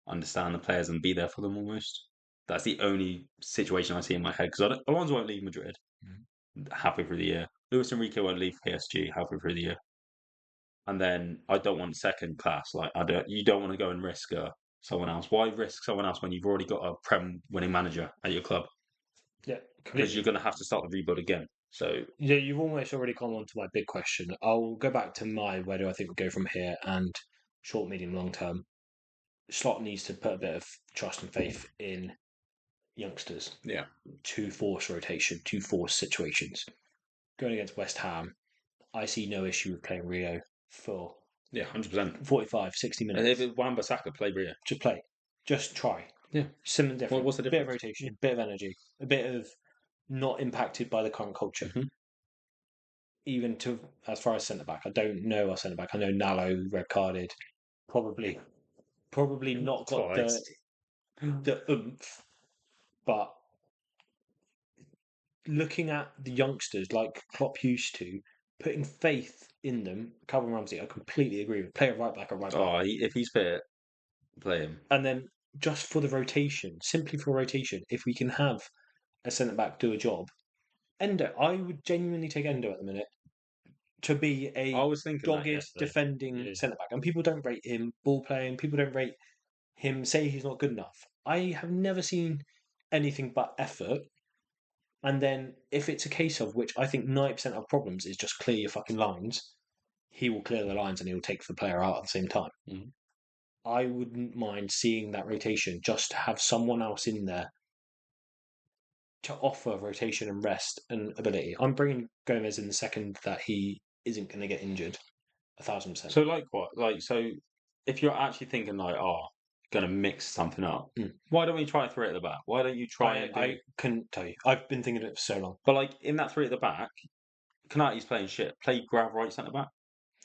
understand the players, and be there for them almost. That's the only situation I see in my head because Alonso won't leave Madrid halfway through the year. Luis Enrique won't leave PSG halfway through the year. And then I don't want second class. Like you don't want to go and risk someone else. Why risk someone else when you've already got a Prem winning manager at your club? Yeah, because you're going to have to start the rebuild again. So yeah, you've almost already gone on to my big question. I'll go back to where do I think we go from here, and short, medium, long term. Slot needs to put a bit of trust and faith in youngsters. Yeah. To force rotation, to force situations. Going against West Ham, I see no issue with playing Rio for 100%. 45, 60 minutes. And if it's Wan-Bissaka, play Rio. Just play. Just try. Yeah. Something different. What's the difference? A bit of rotation, a bit of energy, a bit of not impacted by the current culture. Even to as far as centre back, I don't know our centre back. I know Nallo red carded, probably not got the oomph, but looking at the youngsters like Klopp used to, putting faith in them. Calvin Ramsey, I completely agree with. Play a right back, if he's fit, play him. And then just for the rotation, simply for rotation, if we can have a centre back do a job, Endo, I would genuinely take Endo at the minute to be a dogged defending centre back. And people don't rate him ball playing. People don't rate him, say he's not good enough. I have never seen anything but effort. And then if it's a case of which I think 90% of problems is just clear your fucking lines, he will clear the lines and he'll take the player out at the same time. I wouldn't mind seeing that rotation just to have someone else in there to offer rotation and rest and ability. I'm bringing Gomez in the second that he isn't going to get injured. 1,000%. So like what? Like so, if you're actually thinking like, going to mix something up, why don't we try 3 at the back? Why don't you try? I couldn't tell you. I've been thinking of it for so long. But like in that 3 at the back, Konate's playing shit. Play Grav right centre back.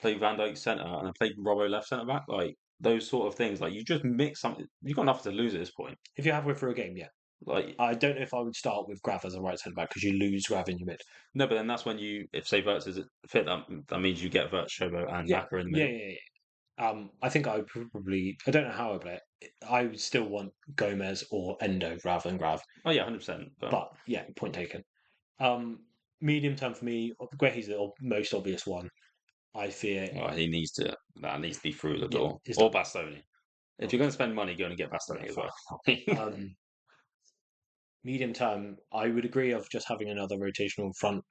Play Van Dijk centre, and then play Robbo left centre back. Like those sort of things. Like you just mix something. You've got nothing to lose at this point. If you're halfway through a game, yeah. Like I don't know if I would start with Grav as a right centre back because you lose Grav in your mid. No, but then that's when if say Verts is fit, that means you get Verts, Shobo, and Naka in the middle. Yeah. I think I would probably. I don't know how I play it. I would still want Gomez or Endo rather than Grav. Oh yeah, 100%. But yeah, point taken. Medium term for me, Guehi's the most obvious one. I fear that needs to be through the door. Or Bastoni. If you're going to spend money, go and get Bastoni as well. Medium term, I would agree of just having another rotational front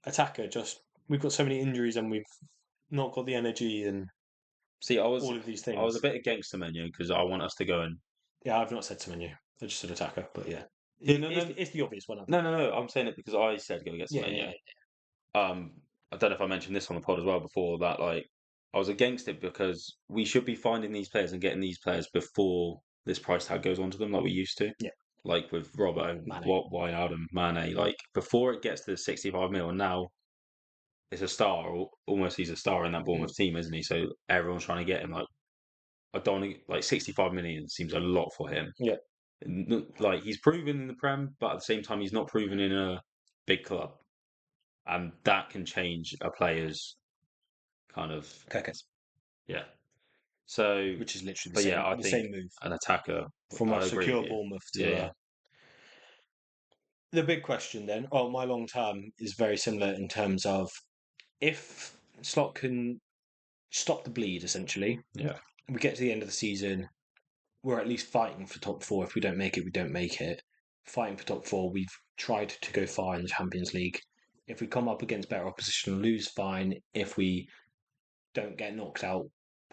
attacker. Just we've got so many injuries and we've not got the energy and all of these things. I was a bit against Semenyo because I want us to go and. Yeah, I've not said Semenyo. I just said attacker, but yeah. It's the obvious one. No. I'm saying it because I said go get Semenyo. I don't know if I mentioned this on the pod as well before that. Like, I was against it because we should be finding these players and getting these players before this price tag goes onto them, like we used to. Yeah. Like with Robbo, Wijnaldum, Mane. Like before it gets to the 65 mil, and now it's a star. Or almost he's a star in that Bournemouth team, isn't he? So everyone's trying to get him. Like, I don't like 65 million seems a lot for him. Yeah. Like he's proven in the Prem, but at the same time he's not proven in a big club, and that can change a player's kind of yeah. So which is literally the same move. An attacker from a secure Bournemouth to the big question then. Oh, my long term is very similar in terms of if Slot can stop the bleed essentially. Yeah. We get to the end of the season, we're at least fighting for top 4. If we don't make it, we don't make it. Fighting for top 4, we've tried to go far in the Champions League. If we come up against better opposition and lose, fine. If we don't get knocked out,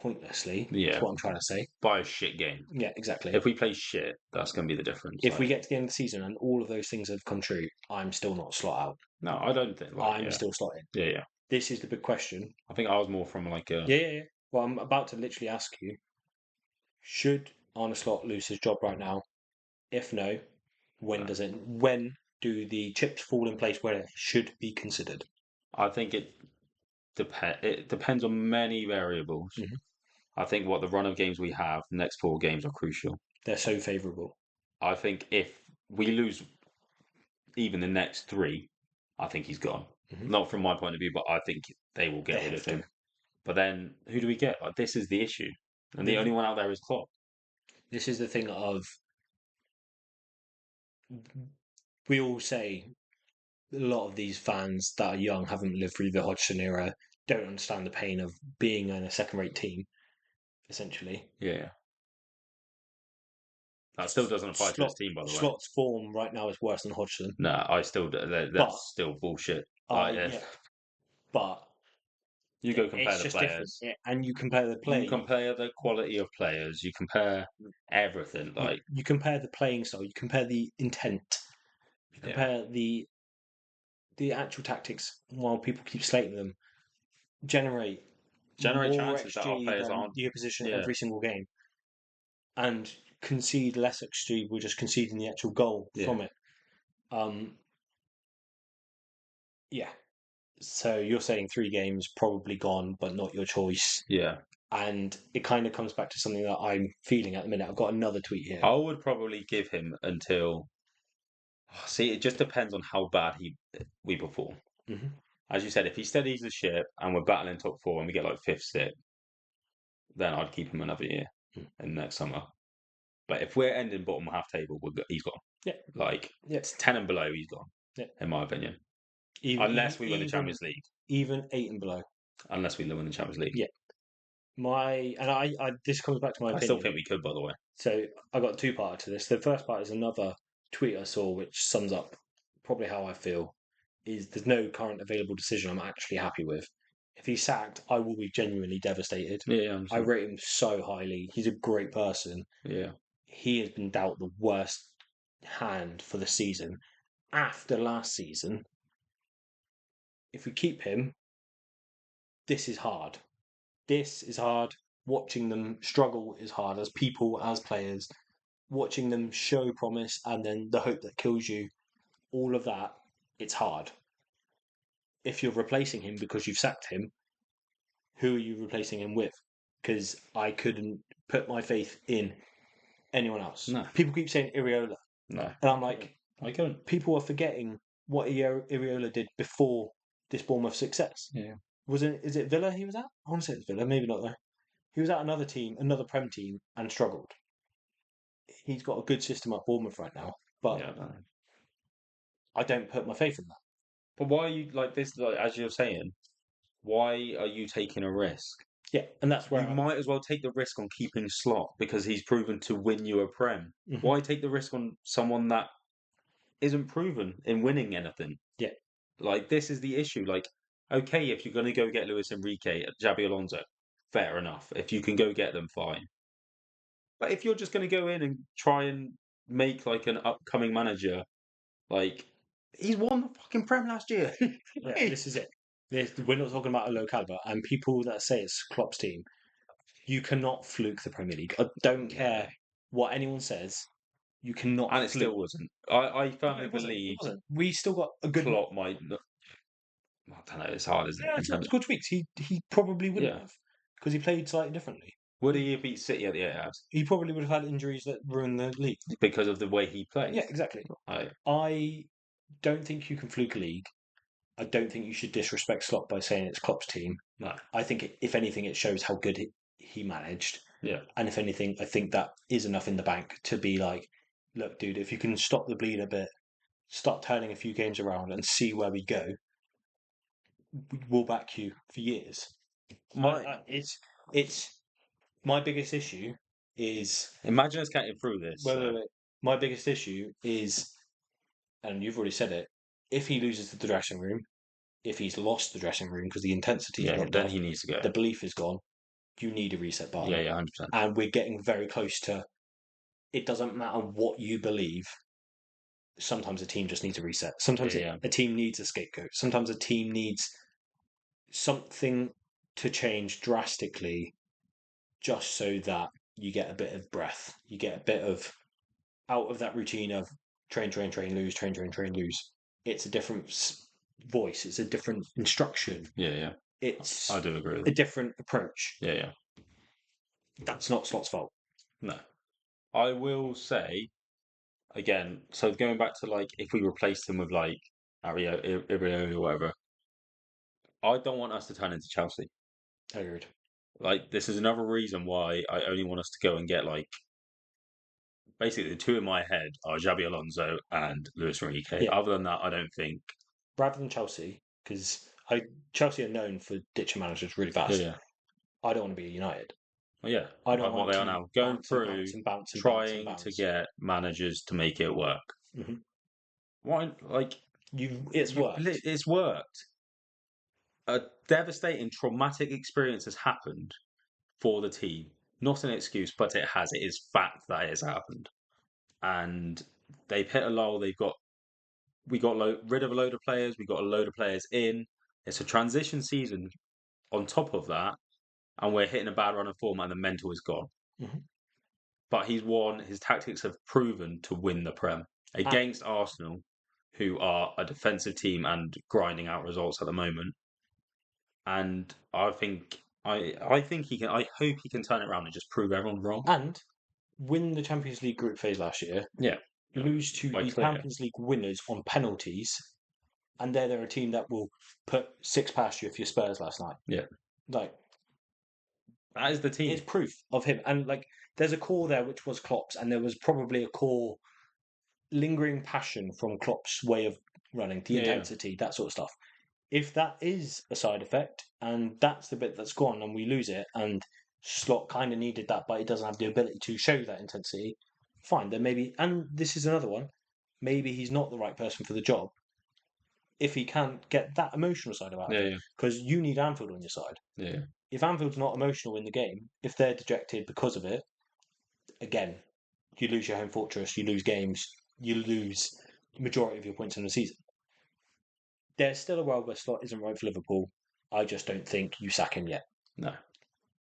pointlessly. Yeah. That's what I'm trying to say. By a shit game. Yeah, exactly. If we play shit, that's going to be the difference. If we get to the end of the season and all of those things have come true, I'm still not slot out. No, I don't think. I'm still slotting. Yeah. This is the big question. I think I was more from like a. Yeah. Well, I'm about to literally ask you: should Arne Slot lose his job right now? If no, when does it? When do the chips fall in place where it should be considered? I think it depends on many variables. Mhm. I think what the run of games we have, the next 4 games are crucial. They're so favourable. I think if we lose even the next 3, I think he's gone. Mhm. Not from my point of view, but I think they will get rid of him. But then who do we get? Like, this is the issue. And the only one out there is Klopp. This is the thing of we all say a lot of these fans that are young haven't lived through the Hodgson era, don't understand the pain of being in a second-rate team, essentially. Yeah. That still doesn't apply to this team, by the way. Slot's form right now is worse than Hodgson. No, I still that's still bullshit. But you go compare the players, and you compare the play. You compare the quality of players. You compare everything. Like you compare the playing style. You compare the intent. You compare the actual tactics. While people keep slating them, generate more chances that our XG players than aren't the opposition every single game, and concede less XG. We're just conceding the actual goal from it. So you're saying 3 games probably gone, but not your choice. Yeah. And it kind of comes back to something that I'm feeling at the minute. I've got another tweet here. I would probably give him until. See, it just depends on how bad we perform. Mm-hmm. As you said, if he steadies the ship and we're battling top 4 and we get like 5th, 6th, then I'd keep him another year in next summer. But if we're ending bottom half table, he's gone. Yeah. It's 10 and below, he's gone. Yeah. In my opinion. Unless we win the Champions League. Even 8 and below. Unless we win the Champions League. Yeah. This comes back to my opinion. I still think we could, by the way. So I got 2 parts to this. The first part is another tweet I saw, which sums up probably how I feel. Is there's no current available decision I'm actually happy with. If he's sacked, I will be genuinely devastated. Yeah, I rate him so highly. He's a great person. Yeah. He has been dealt the worst hand for the season. After last season, if we keep him, this is hard. This is hard. Watching them struggle is hard as people, as players. Watching them show promise and then the hope that kills you, all of that, it's hard. If you're replacing him because you've sacked him, who are you replacing him with? Because I couldn't put my faith in anyone else. No. People keep saying Iriola. No. And I'm like, I couldn't. People are forgetting what Iriola did before this Bournemouth success. Yeah. Is it Villa he was at? I want to say it's Villa, maybe not though. He was at another team, another Prem team, and struggled. He's got a good system at Bournemouth right now, but I don't put my faith in that. But why are you like this? Like, as you're saying, why are you taking a risk? Yeah, and that's where you might as well take the risk on keeping Slot because he's proven to win you a Prem. Mm-hmm. Why take the risk on someone that isn't proven in winning anything? Yeah, like this is the issue. Like, okay, if you're going to go get Luis Enrique, Xabi Alonso, fair enough. If you can go get them, fine. But if you're just going to go in and try and make like an upcoming manager, like he's won the fucking Prem last year. Yeah, this is it. We're not talking about a low caliber, and people that say it's Klopp's team, you cannot fluke the Premier League. I don't care what anyone says. You cannot. And it still wasn't. I firmly believe we still got a good. Klopp might. I don't know. It's hard, isn't it? It's not good tweaks. He probably wouldn't have because he played slightly differently. Would he have beat City at the Etihad? He probably would have had injuries that ruined the league because of the way he played. Yeah, exactly. I don't think you can fluke a league. I don't think you should disrespect Slot by saying it's Klopp's team. No. I think, if anything, it shows how good he managed. Yeah. And if anything, I think that is enough in the bank to be like, look, dude, if you can stop the bleed a bit, start turning a few games around and see where we go, we'll back you for years. It's my biggest issue is... Imagine us getting through this. Wait. My biggest issue is, and you've already said it, if he loses the dressing room, if he's lost the dressing room because the intensity is not then he needs to go. The belief is gone. you need a reset button. Yeah, 100%. And we're getting very close to. It doesn't matter what you believe. Sometimes a team just needs a reset. Sometimes a team needs a scapegoat. Sometimes a team needs something to change drastically, just so that you get a bit of breath. You get a bit of out of that routine of train, lose, train, lose. It's a different voice. It's a different instruction. Yeah. It's I do agree with a that. different approach. Yeah. That's not Slot's fault. No. I will say, again, so going back to like, if we replaced him with like Ario or whatever, I don't want us to turn into Chelsea. Agreed. Like, this is another reason why I only want us to go and get like, basically the two in my head are Xabi Alonso and Luis Enrique. Yeah. Other than that, I don't think. Rather than Chelsea, because Chelsea are known for ditching managers really fast. Yeah. I don't want to be United. Well, yeah. I don't like want what they are now. Going through, trying to get managers to make it work. Mm-hmm. Why? Like, it's worked. It's worked. A devastating, traumatic experience has happened for the team. Not an excuse, but it has. It is fact that it has happened. And they've hit a lull. We got rid of a load of players. We got a load of players in. It's a transition season on top of that. And we're hitting a bad run of form and the mental is gone. Mm-hmm. But he's won. His tactics have proven to win the Prem against Arsenal, who are a defensive team and grinding out results at the moment. And I think he can. I hope he can turn it around and just prove everyone wrong and win the Champions League group phase last year. Yeah, lose to the Champions League winners on penalties, and they're a team that will put 6 past you if you're Spurs last night. Yeah, like that is the team. It's proof of him, and like there's a core there which was Klopp's, and there was probably a core lingering passion from Klopp's way of running, the intensity, that sort of stuff. If that is a side effect, and that's the bit that's gone, and we lose it, and Slot kind of needed that, but he doesn't have the ability to show that intensity, fine, then maybe, and this is another one, maybe he's not the right person for the job if he can't get that emotional side about it. Because you need Anfield on your side. Yeah. If Anfield's not emotional in the game, if they're dejected because of it, again, you lose your home fortress, you lose games, you lose the majority of your points in the season. There's still a world where Slot isn't right for Liverpool. I just don't think you sack him yet. No.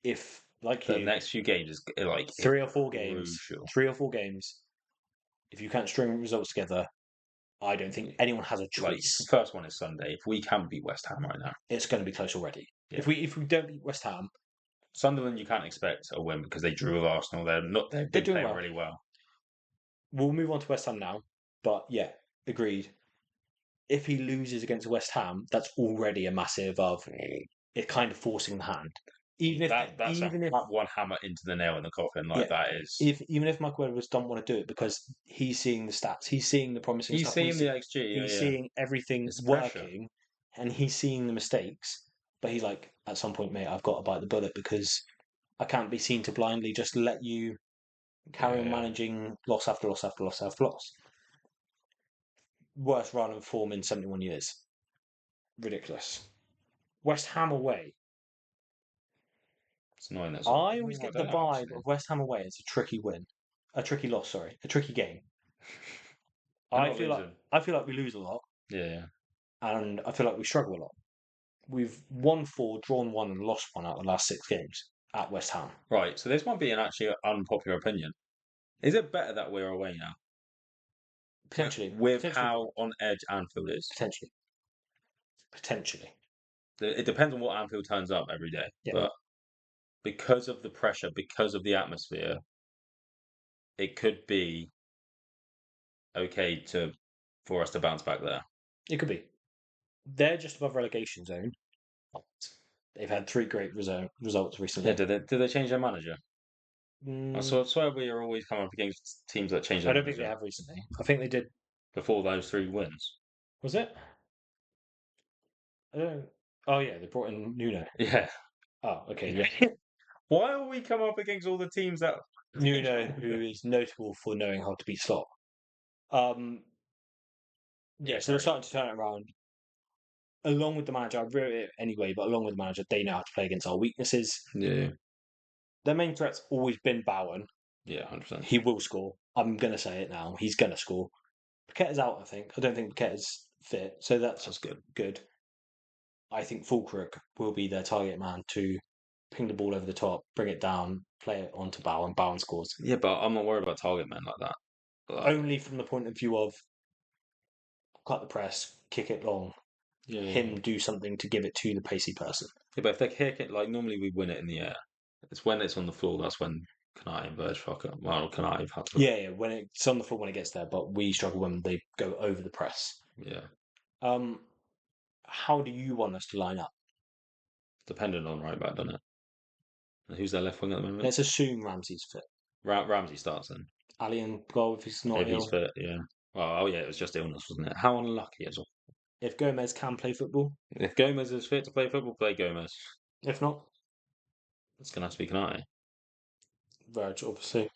If, like the next few games is like 3 or 4 games, 3 or 4 games, if you can't string results together, I don't think anyone has a choice. Like, the first one is Sunday. If we can beat West Ham right now, it's going to be close already. Yeah. If we don't beat West Ham, Sunderland, you can't expect a win because they drew with Arsenal. They're doing really well. We'll move on to West Ham now, but yeah, agreed. If he loses against West Ham, that's already a massive of it kind of forcing the hand. Even if that's one hammer into the nail in the coffin, that is. Even if Michael Edwards don't want to do it because he's seeing the stats, he's seeing the promising stuff. He's seeing the XG. He's seeing everything working, and he's seeing the mistakes. But he's like, at some point, mate, I've got to bite the bullet because I can't be seen to blindly just let you carry on managing loss after loss after loss after loss. Worst run of form in 71 years. Ridiculous. West Ham away. It's annoying. I always get the vibe of West Ham away as a tricky win. A tricky loss, sorry. A tricky game. I feel like we lose a lot. Yeah. And I feel like we struggle a lot. We've won 4, drawn 1, and lost 1 out of the last 6 games at West Ham. Right, so this might be an actually unpopular opinion. Is it better that we're away now? Potentially. With how on edge Anfield is? Potentially. It depends on what Anfield turns up every day. Yeah. But because of the pressure, because of the atmosphere, it could be okay for us to bounce back there. It could be. They're just above relegation zone. They've had 3 great results recently. Yeah, did they change their manager? I swear we are always coming up against teams that change their manager. I don't think they have recently. I think they did. Before those 3 wins. Was it? I don't know. Oh, yeah, they brought in Nuno. Yeah. Oh, okay, yeah. Why are we come up against all the teams that... Nuno, who is notable for knowing how to beat Slot. Yeah, so they're starting to turn it around. Along with the manager, I wrote it anyway, but along with the manager, they know how to play against our weaknesses. Yeah. Their main threat's always been Bowen. Yeah, 100%. He will score. I'm going to say it now. He's going to score. Paqueta's out, I think. I don't think Paqueta's fit, so that's good. I think Fulkirk will be their target man to ping the ball over the top, bring it down, play it onto Bowen. Bowen scores. Yeah, but I'm not worried about target men like that. Only from the point of view of cut the press, kick it long, him do something to give it to the pacey person. Yeah, but if they kick it, like normally we win it in the air. It's when it's on the floor that's when Kanai and Verge fuck up. Well, Kanai have had to. Yeah, when it's on the floor when it gets there, but we struggle when they go over the press. Yeah. How do you want us to line up? Dependent on right back, doesn't it? And who's their left wing at the moment? Let's assume Ramsey's fit. Ramsey starts then. Ali and goal if he's not If ill. he's fit, yeah. Well, oh yeah, it was just illness, wasn't it? How unlucky as well. If Gomez can play football. If Gomez is fit to play football, play Gomez. If not, it's going to have to be Kanai. Verge, obviously.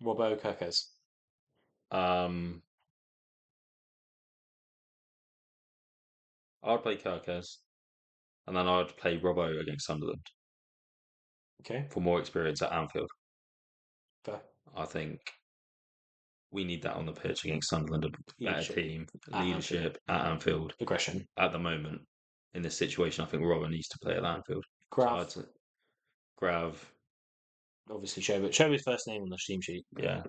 Robbo Kirkes. I'd play Kirkes, and then I'd play Robbo against Sunderland. Okay. For more experience at Anfield. Fair. I think we need that on the pitch against Sunderland, a better team, leadership at Anfield. Aggression. At the moment, in this situation, I think Robbo needs to play at Anfield. Grav. Grav. Obviously, Show his first name on the team sheet. Yeah.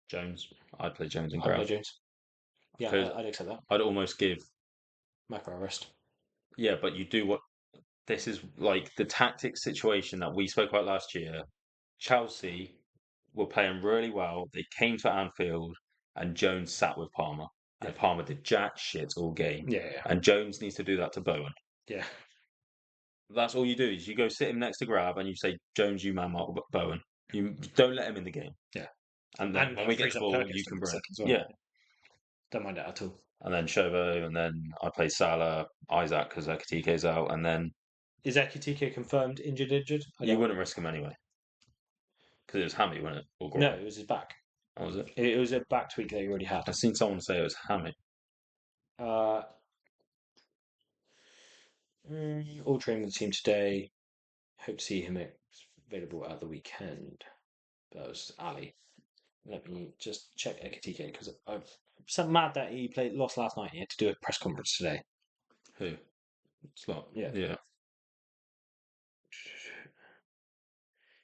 Jones. I'd play Jones and Grav. I'd play Jones. Yeah, I'd accept that. I'd almost give Macro arrest. Yeah, but you do what. This is like the tactic situation that we spoke about last year. Chelsea were playing really well. They came to Anfield and Jones sat with Palmer. And Palmer did jack shit all game. Yeah. And Jones needs to do that to Bowen. Yeah. That's all you do is you go sit him next to Grav and you say, Jones, you man mark Bowen. You don't let him in the game. Yeah. And then when we get the ball, you can bring. Yeah. Don't mind that at all. And then Shovo, and then I play Salah, Isaac because Ekitike's out, and then. Is Ekitike confirmed injured? You wouldn't risk him anyway. Because it was hammy, wasn't it? No, it was his back. Oh, was it? It was a back tweak that he already had. I've seen someone say it was hammy. All training with the team today. Hope to see him available at the weekend. That was Ali. Let me just check Ekitike because I'm so mad that he lost last night. He had to do a press conference today. Who? Slot. Yeah.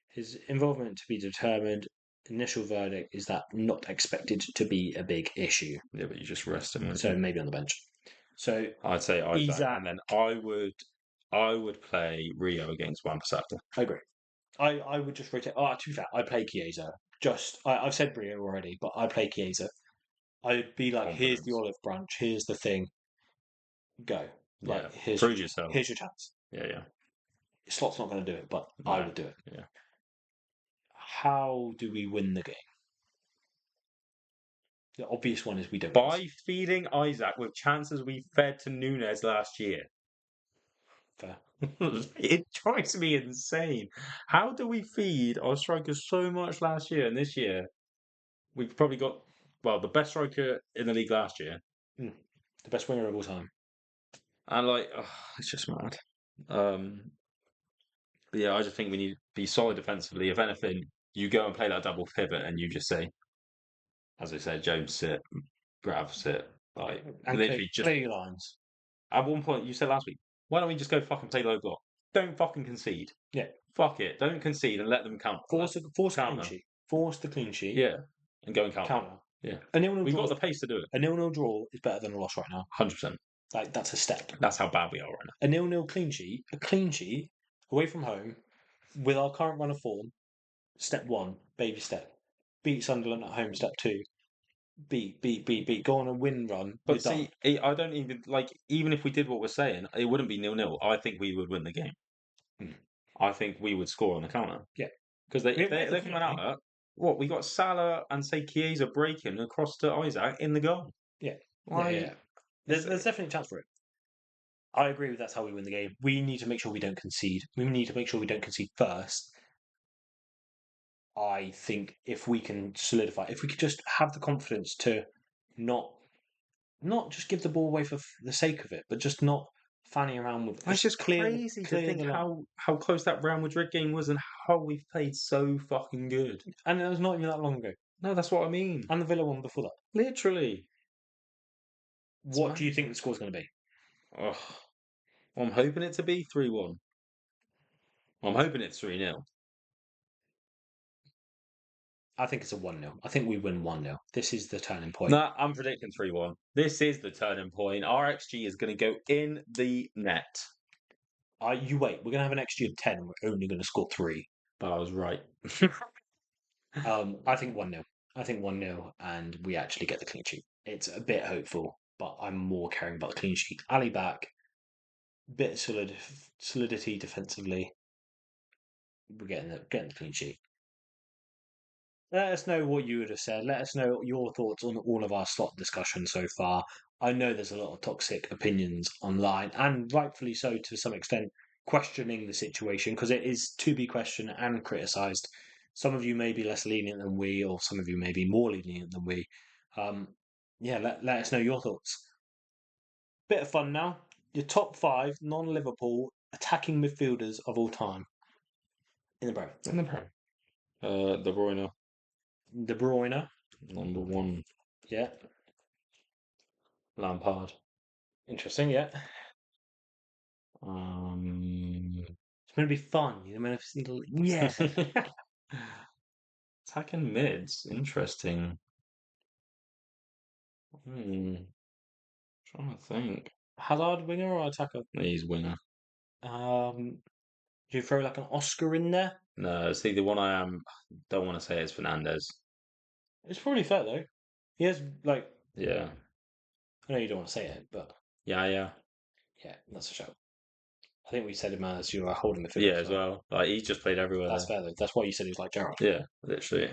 His involvement to be determined. Initial verdict is that not expected to be a big issue. Yeah, but you just rest him. So maybe on the bench. So I'd say Isaac, and then I would play Rio against Wan-Bissaka. I agree. I would just rotate. To be fair, I play Chiesa. I've said Rio already, but I play Chiesa. I'd be like, here's the olive branch, here's the thing. Go. Like, prove yourself. Here's your chance. Yeah. Slot's not going to do it, but I would do it. Yeah. How do we win the game? The obvious one is we don't. By feeding Isaac with chances we fed to Nunes last year. Fair. It drives me insane. How do we feed our strikers so much last year, and this year we've probably got the best striker in the league last year, the best winger of all time, and it's just mad. But yeah, I just think we need to be solid defensively. If anything, you go and play that double pivot, and you just say, as I said, Jones sit, Grav sit, and literally just play lines. At one point, you said last week, why don't we just go fucking play low block? Don't fucking concede. Yeah. Fuck it. Don't concede and let them counter. Force the clean sheet. Force the clean sheet. Yeah. And go and counter. Yeah. We've got the pace to do it. A 0-0 draw is better than a loss right now. 100%. That's a step. That's how bad we are right now. A 0-0 clean sheet, away from home, with our current run of form, step one, baby step. Beat Sunderland at home, step two. Beat. Go on a win run. But see, I don't even if we did what we're saying, it wouldn't be 0-0. I think we would win the game. I think we would score on the counter. Yeah. Because they're coming out at what? We got Salah and say Chiesa breaking across to Isaac in the goal. Yeah. Yeah. There's definitely a chance for it. I agree with that's how we win the game. We need to make sure we don't concede. We need to make sure we don't concede first. I think if we can solidify, if we could just have the confidence to not just give the ball away for the sake of it, but just not fanning around with. It's just crazy to think how close that Real Madrid game was and how we've played so fucking good. And it was not even that long ago. No, that's what I mean. And the Villa one before that. Literally. What do you think the score's going to be? Oh, I'm hoping it to be 3-1. I'm hoping it's 3-0. I think it's a 1-0. I think we win 1-0. This is the turning point. Nah, I'm predicting 3-1. This is the turning point. Our XG is going to go in the net. You wait. We're going to have an XG of 10 and we're only going to score 3. But I was right. I think 1-0. I think 1-0 and we actually get the clean sheet. It's a bit hopeful, but I'm more caring about the clean sheet. Ali back. Bit of solidity defensively. We're getting the clean sheet. Let us know what you would have said. Let us know your thoughts on all of our slot discussion so far. I know there's a lot of toxic opinions online, and rightfully so to some extent, questioning the situation because it is to be questioned and criticised. Some of you may be less lenient than we, or some of you may be more lenient than we. Let us know your thoughts. Bit of fun now. Your top 5 non-Liverpool attacking midfielders of all time in the Prem. De Bruyne. De Bruyne. Number 1. Yeah. Lampard. Interesting, yeah. It's going to be fun. You're going to see. Yeah. Attacking mids. Interesting. Trying to think. Hazard winger or attacker? He's winger. Do you throw like an Oscar in there? No, see, the one I don't want to say is Fernandez. It's probably fair though. He has like. Yeah. I know you don't want to say it, but Yeah, that's a shout. I think we said him as your holding midfielder. Yeah, as well. Like he's just played everywhere. That's fair though. That's why you said he was like Gerrard. Yeah, literally.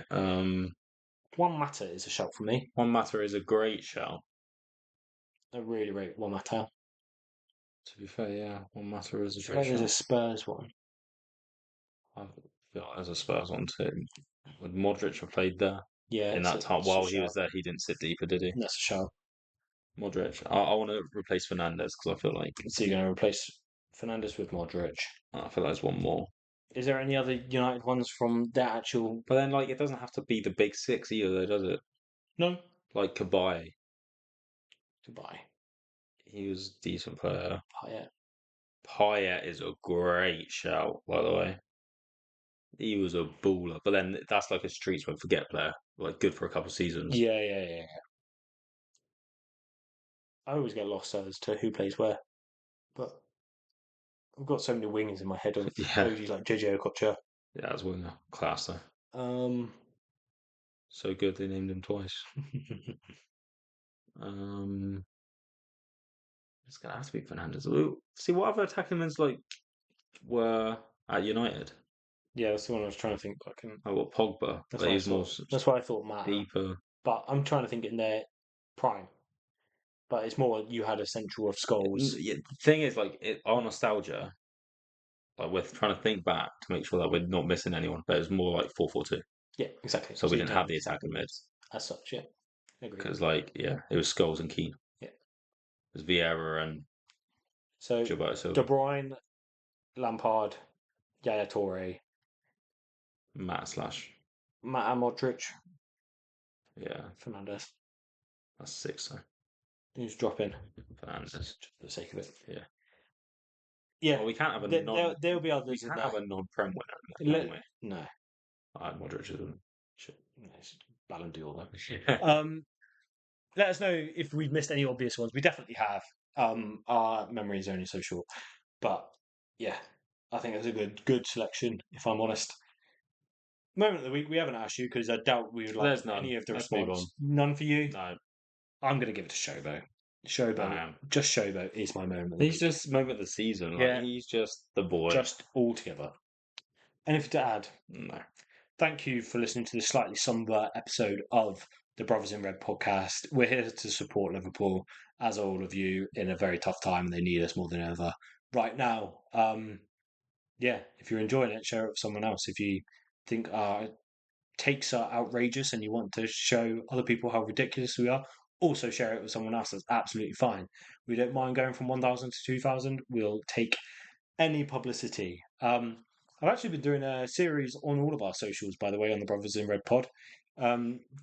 Juan Mata is a shout for me. Juan Mata is a great shout. I really rate Juan Mata. To be fair, yeah, Juan Mata is a great shout. There's a Spurs one. I feel like there's a Spurs one too. Would Modric have played there? Yeah. In that time, while he was there, he didn't sit deeper, did he? That's a shout. Modric. I want to replace Fernandez because I feel like. So you're going to replace Fernandez with Modric? I feel like there's one more. Is there any other United ones from that actual? But then, like, it doesn't have to be the big 6 either, though, does it? No. Like Kabay. Goodbye. He was a decent player. Payet. Payet is a great shout, by the way. He was a baller, but then that's like a streets won't forget player, like good for a couple of seasons. Yeah. I always get lost as to who plays where, but I've got so many wings in my head of OGs like JJ Okocha. Yeah, that's winger class though. So good they named him twice. It's gonna have to be Fernandez. See what other attacking men's like were at United. Yeah, that's the one I was trying to think. What Pogba? That's what I thought. Matt. Deeper. But I'm trying to think in their prime. But it's more you had a central of Scholes. Yeah, the thing is, like, our nostalgia, like we're trying to think back to make sure that we're not missing anyone, but it's more like 4-4-2. Yeah, exactly. So we didn't have the attacking mids as such. Yeah, because it was Scholes and Keane. Yeah, it was Vieira and Gilberto Silva. De Bruyne, Lampard, Yaya Toure, Matt Modric. Yeah, Fernandez. That's 6 though. Who's dropping? Fernandez, just for the sake of it. Yeah. Well, we can't have a there'll be others. We can't have a non-prem winner, can we? No. Modric isn't. It's Ballon d'Or though. Let us know if we've missed any obvious ones. We definitely have. Our memory is only so short, but yeah, I think it's a good selection. If I'm honest. Moment of the week we haven't asked you because I doubt we would like any of the response. None for you. No. I'm going to give it to Showboat. Just Showboat is my moment. He's just moment of the season. He's just the boy. Just all together. Anything to add? No. Thank you for listening to this slightly somber episode of the Brothers in Red podcast. We're here to support Liverpool, as all of you, in a very tough time. They need us more than ever right now. If you're enjoying it, share it with someone else. If you think our takes are outrageous and you want to show other people how ridiculous we are, also share it with someone else. That's absolutely fine. We don't mind going from 1,000 to 2,000. We'll take any publicity. I've actually been doing a series on all of our socials, by the way, on the Brothers in Red pod.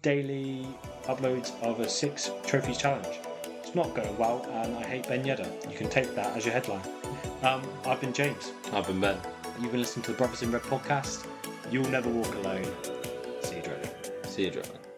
Daily uploads of a 6 trophies challenge. It's not going well, and I hate Ben Yedder. You can take that as your headline. I've been James. I've been Ben. You've been listening to the Brothers in Red podcast. You'll never walk alone. See you, Drilling. See you, Joe.